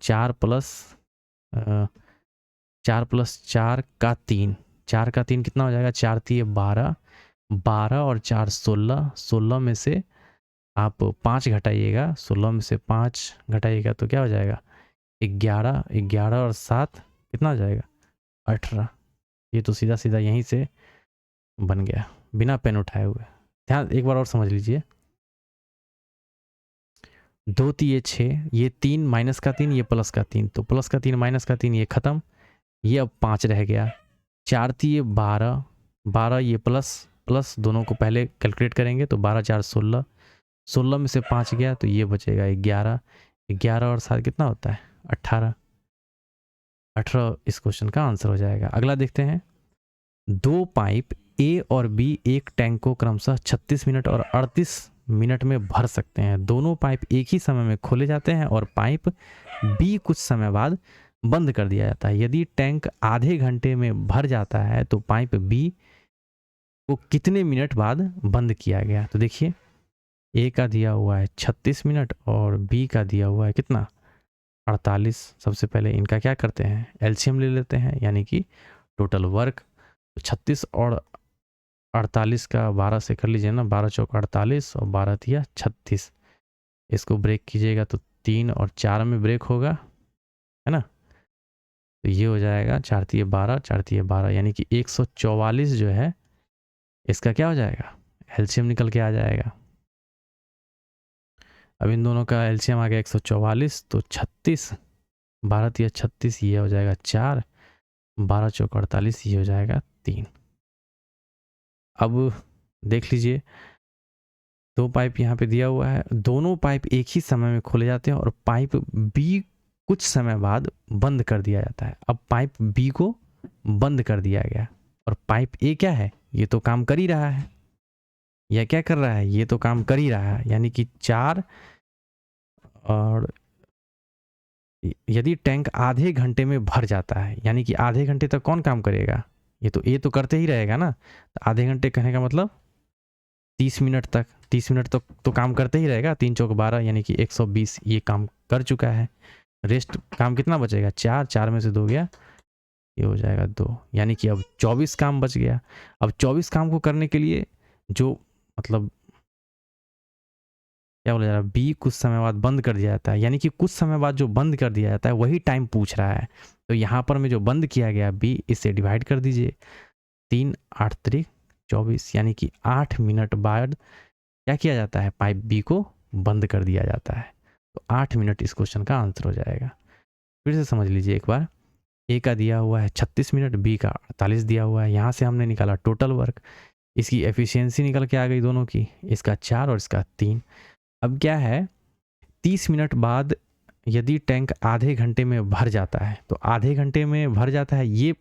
4 प्लस 4 का 3, 4 का 3 कितना हो जाएगा, 4 3 12, 12 और 4 16, 16 में से आप 5 घटाइएगा, 16 में से 5 घटाइएगा तो क्या हो जाएगा, 11, 11 और 7 कितना हो जाएगा, 18। ये तो सीधा सीधा यहीं से बन गया बिना पेन उठाए हुए। ध्यान एक बार और समझ लीजिए, 2 3 6, ये 3 माइनस का 3 ये प्लस का 3, तो प्लस का 3 माइनस का 3 ये खत्म, ये अब 5 रह गया, 4 3 12, 12 ये प्लस प्लस दोनों को पहले कैलकुलेट करेंगे तो 12 4 16, 16 में से 5 गया तो ये बचेगा 11, 11 और 7 कितना होता है, 18, 18 इस क्वेश्चन का आंसर हो जाएगा। अगला देखते हैं, 2 पाइप ए और बी एक टैंक को क्रमशः 36 मिनट और 38 मिनट में भर सकते हैं। दोनों पाइप एक ही समय में खोले जाते हैं और पाइप बी कुछ समय बाद बंद कर दिया जाता है। यदि टैंक आधे घंटे में भर जाता है तो पाइप बी को कितने मिनट बाद बंद किया गया। तो देखिए ए का दिया हुआ है 36 मिनट और बी का दिया हुआ है कितना, 48। सबसे पहले इनका क्या करते हैं, एलसीएम ले लेते हैं, यानी कि टोटल वर्क 36 और 48 का 12 से कर लीजिए ना, 12 चौक 48 और 12 तिया 36। इसको ब्रेक कीजिएगा तो 3 और 4 में ब्रेक होगा, है ना, तो ये हो जाएगा 4 तिया 12, 4 तिया 12 यानी कि 144 जो है इसका क्या हो जाएगा, एलसीएम निकल के आ जाएगा। अब इन दोनों का एलसीएम आ गया 144, तो 36, 12 तिया 36 ये हो जाएगा 4, 12 चौक 48 ये हो जाएगा 3। अब देख लीजिए 2 पाइप यहाँ पे दिया हुआ है, दोनों पाइप एक ही समय में खोले जाते हैं और पाइप बी कुछ समय बाद बंद कर दिया जाता है। अब पाइप बी को बंद कर दिया गया और पाइप ए क्या है, ये तो काम कर ही रहा है, यह क्या कर रहा है, ये तो काम कर ही रहा है, यानी कि 4 और यदि टैंक आधे घंटे में भर जाता है, यानी कि आधे घंटे तक कौन काम करेगा, ये तो करते ही रहेगा ना। तो आधे घंटे कहने का मतलब 30 मिनट तक, 30 मिनट तक तो काम करते ही रहेगा। 3 चौक 12 यानी कि 120 ये काम कर चुका है। रेस्ट काम कितना बचेगा, 4, 4 में से 2 गया, ये हो जाएगा 2, यानी कि अब 24 काम बच गया। अब 24 काम को करने के लिए जो मतलब क्या बोला जा रहा है, बी कुछ समय बाद बंद कर दिया जाता है, यानी कि कुछ समय बाद जो बंद कर दिया जाता है वही टाइम पूछ रहा है। तो यहाँ पर में जो बंद किया गया बी, इससे डिवाइड कर दीजिए। 3 8 3 24, यानी कि 8 मिनट बाद क्या किया जाता है, पाइप बी को बंद कर दिया जाता है। तो 8 मिनट इस क्वेश्चन का आंसर हो जाएगा। फिर से समझ लीजिए एक बार, ए का दिया हुआ है 36 मिनट, बी का 48 दिया हुआ है। यहाँ से हमने निकाला टोटल वर्क, इसकी एफिशिएंसी निकल के आ गई दोनों की, इसका 4 और इसका 3। अब क्या है, 30 मिनट बाद यदि टैंक आधे घंटे में भर जाता है, तो आधे घंटे में भर जाता है, ये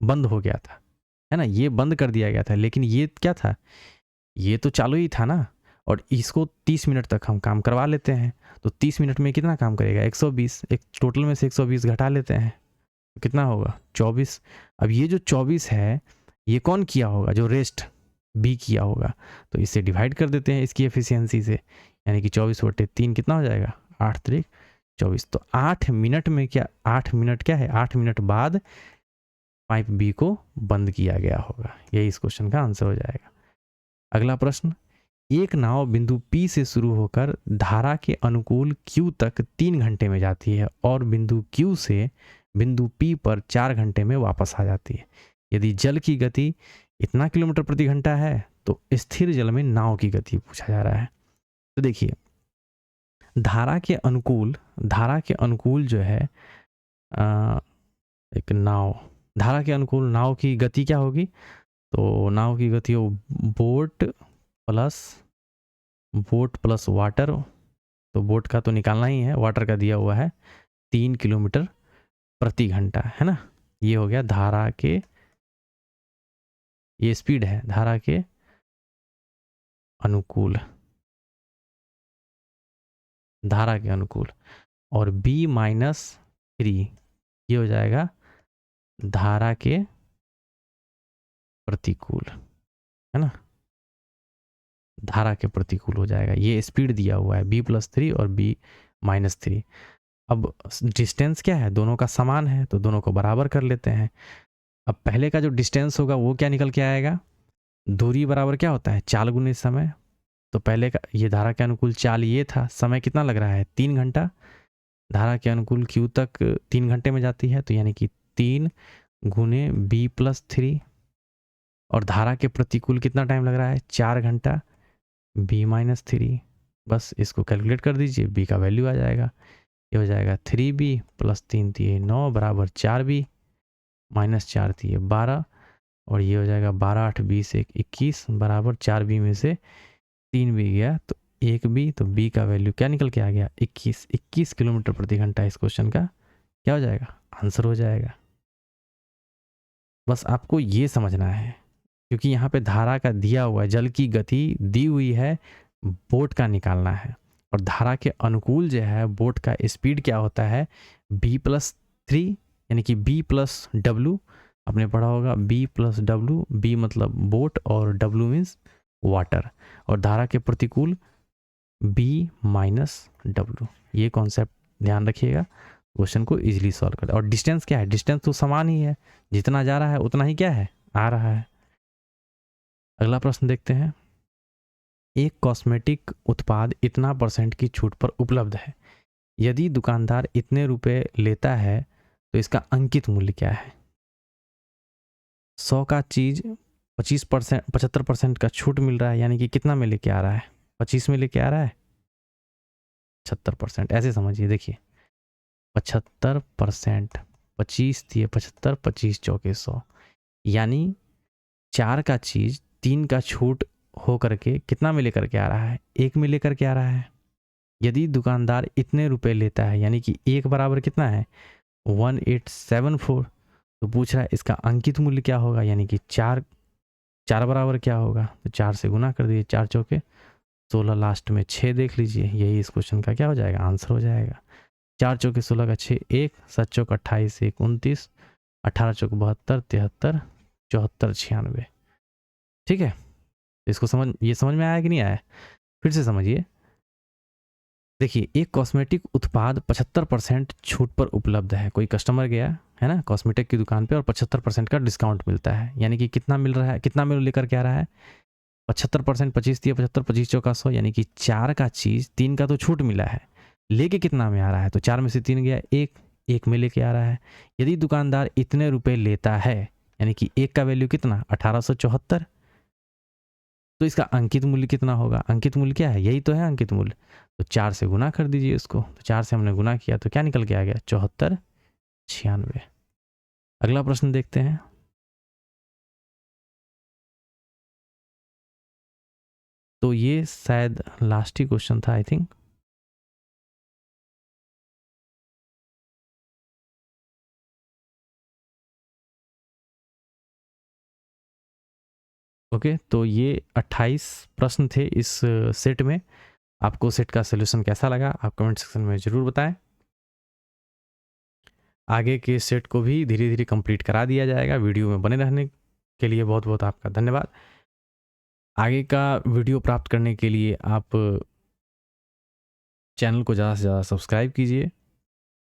बंद हो गया था, है ना, ये बंद कर दिया गया था, लेकिन ये क्या था, ये तो चालू ही था ना। और इसको 30 मिनट तक हम काम करवा लेते हैं। तो 30 मिनट में कितना काम करेगा, 120, एक टोटल में से 120 घटा लेते हैं, तो कितना होगा, 24। अब ये जो 24 है ये कौन किया होगा, जो रेस्ट बी किया होगा। तो इससे डिवाइड कर देते हैं इसकी एफिशिएंसी से, यानी कि 24/3 कितना हो जाएगा, 8 3 24। तो 8 मिनट में क्या, 8 मिनट क्या है, 8 मिनट बाद पाइप बी को बंद किया गया होगा। यही इस क्वेश्चन का आंसर हो जाएगा। अगला प्रश्न, एक नाव बिंदु P से शुरू होकर धारा के अनुकूल Q तक 3 घंटे में जाती है और बिंदु Q से बिंदु P पर 4 घंटे में वापस आ जाती है। यदि जल की गति इतना किलोमीटर प्रति घंटा है तो स्थिर जल में नाव की गति पूछा जा रहा है। तो देखिए, धारा के अनुकूल जो है एक नाव, धारा के अनुकूल नाव की गति क्या होगी, तो नाव की गति हो बोट प्लस वाटर। तो बोट का तो निकालना ही है, वाटर का दिया हुआ है 3 किलोमीटर प्रति घंटा, है ना। ये हो गया धारा के, ये स्पीड है धारा के अनुकूल, धारा के अनुकूल। और B-3 ये हो जाएगा धारा के प्रतिकूल, है ना, धारा के प्रतिकूल हो जाएगा। ये स्पीड दिया हुआ है B+3 और B-3। अब डिस्टेंस क्या है, दोनों का समान है, तो दोनों को बराबर कर लेते हैं। अब पहले का जो डिस्टेंस होगा वो क्या निकल के आएगा, दूरी बराबर क्या होता है, चाल गुने समय। तो पहले का ये धारा के अनुकूल चाल ये था, समय कितना लग रहा है, 3 घंटा। धारा के अनुकूल Q तक 3 घंटे में जाती है, तो यानी कि 3 गुने B+3। और धारा के प्रतिकूल कितना टाइम लग रहा है, 4 घंटा, B-3। बस इसको कैलकुलेट कर दीजिए, B का वैल्यू आ जाएगा। ये हो जाएगा 3B + 3 दिए 9 बराबर 4B -4 दिए 12। और ये हो जाएगा 12 8 20 1 21 बराबर 4B में से 3B गया तो 1B। तो B का वैल्यू क्या निकल के आ गया, 21 किलोमीटर प्रति घंटा। इस क्वेश्चन का क्या हो जाएगा, आंसर हो जाएगा। बस आपको ये समझना है, क्योंकि यहाँ पे धारा का दिया हुआ है, जल की गति दी हुई है, बोट का निकालना है। और धारा के अनुकूल जो है बोट का स्पीड क्या होता है, B+3, यानी कि B+W। आपने पढ़ा होगा B+W, B मतलब बोट और W मीन्स वाटर। और धारा के प्रतिकूल B-W। ये कॉन्सेप्ट ध्यान रखिएगा, क्वेश्चन को इजीली सॉल्व कर। और डिस्टेंस क्या है, डिस्टेंस तो समान ही है, जितना जा रहा है उतना ही क्या है, आ रहा है। अगला प्रश्न देखते हैं, एक कॉस्मेटिक उत्पाद इतना % की छूट पर उपलब्ध है, यदि दुकानदार इतने रुपए लेता है तो इसका अंकित मूल्य क्या है। 100 का चीज 75% का छूट मिल रहा है, यानी कि कितना में लेके आ रहा है, 25 में लेके आ रहा है, 76%। ऐसे समझिए, देखिए 75%, 25 दिए 75, 25 चौके 100, यानी 4 का चीज 3 का छूट हो करके कितना में लेकर के आ रहा है, 1 में लेकर के आ रहा है। यदि दुकानदार इतने रुपए लेता है, यानी कि 1 बराबर कितना है, 1874। तो पूछ रहा है इसका अंकित मूल्य क्या होगा, यानी कि 4 बराबर क्या होगा, तो 4 से गुना कर दिए, 4 चौके 16, लास्ट में 6 देख लीजिए। यही इस क्वेश्चन का क्या हो जाएगा, आंसर हो जाएगा। 4 चौके 16 का 6 1, 7 चौक 28 1 29, 18 चौक 72 73 74 96। ठीक है, इसको समझ में आया कि नहीं आया? फिर से समझिए। देखिए, एक कॉस्मेटिक उत्पाद 75% छूट पर उपलब्ध है। कोई कस्टमर गया है ना कॉस्मेटिक की दुकान पे और 75% का डिस्काउंट मिलता है। यानी कि कितना मिल रहा है, कितना मिल लेकर के आ रहा है? 75%, 25 दिए 75, 25 चौका 100, यानी कि 4 का चीज़ 3 का तो छूट मिला है, लेके कितना में आ रहा है? तो 4 में से 3 गया, 1 में लेके आ रहा है। यदि दुकानदार इतने रुपए लेता है, यानी कि 1 का वैल्यू कितना? 1874। तो इसका अंकित मूल्य कितना होगा? अंकित मूल्य क्या है? यही तो है अंकित मूल्य। तो 4 से गुना कर दीजिए इसको। तो 4 से हमने गुना किया तो क्या निकल के आ गया? 74 96। अगला प्रश्न देखते हैं। तो ये शायद लास्ट ही क्वेश्चन था आई थिंक। ओके, तो ये 28 प्रश्न थे इस सेट में। आपको सेट का सलूशन कैसा लगा आप कमेंट सेक्शन में ज़रूर बताएं। आगे के सेट को भी धीरे धीरे कंप्लीट करा दिया जाएगा। वीडियो में बने रहने के लिए बहुत बहुत आपका धन्यवाद। आगे का वीडियो प्राप्त करने के लिए आप चैनल को ज़्यादा से ज़्यादा सब्सक्राइब कीजिए,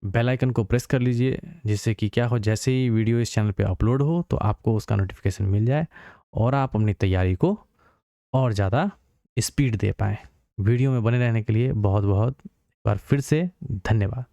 बेल आइकन को प्रेस कर लीजिए, जिससे कि क्या हो, जैसे ही वीडियो इस चैनल पे अपलोड हो तो आपको उसका नोटिफिकेशन मिल जाए और आप अपनी तैयारी को और ज़्यादा स्पीड दे पाएँ। वीडियो में बने रहने के लिए बहुत बहुत एक बार फिर से धन्यवाद।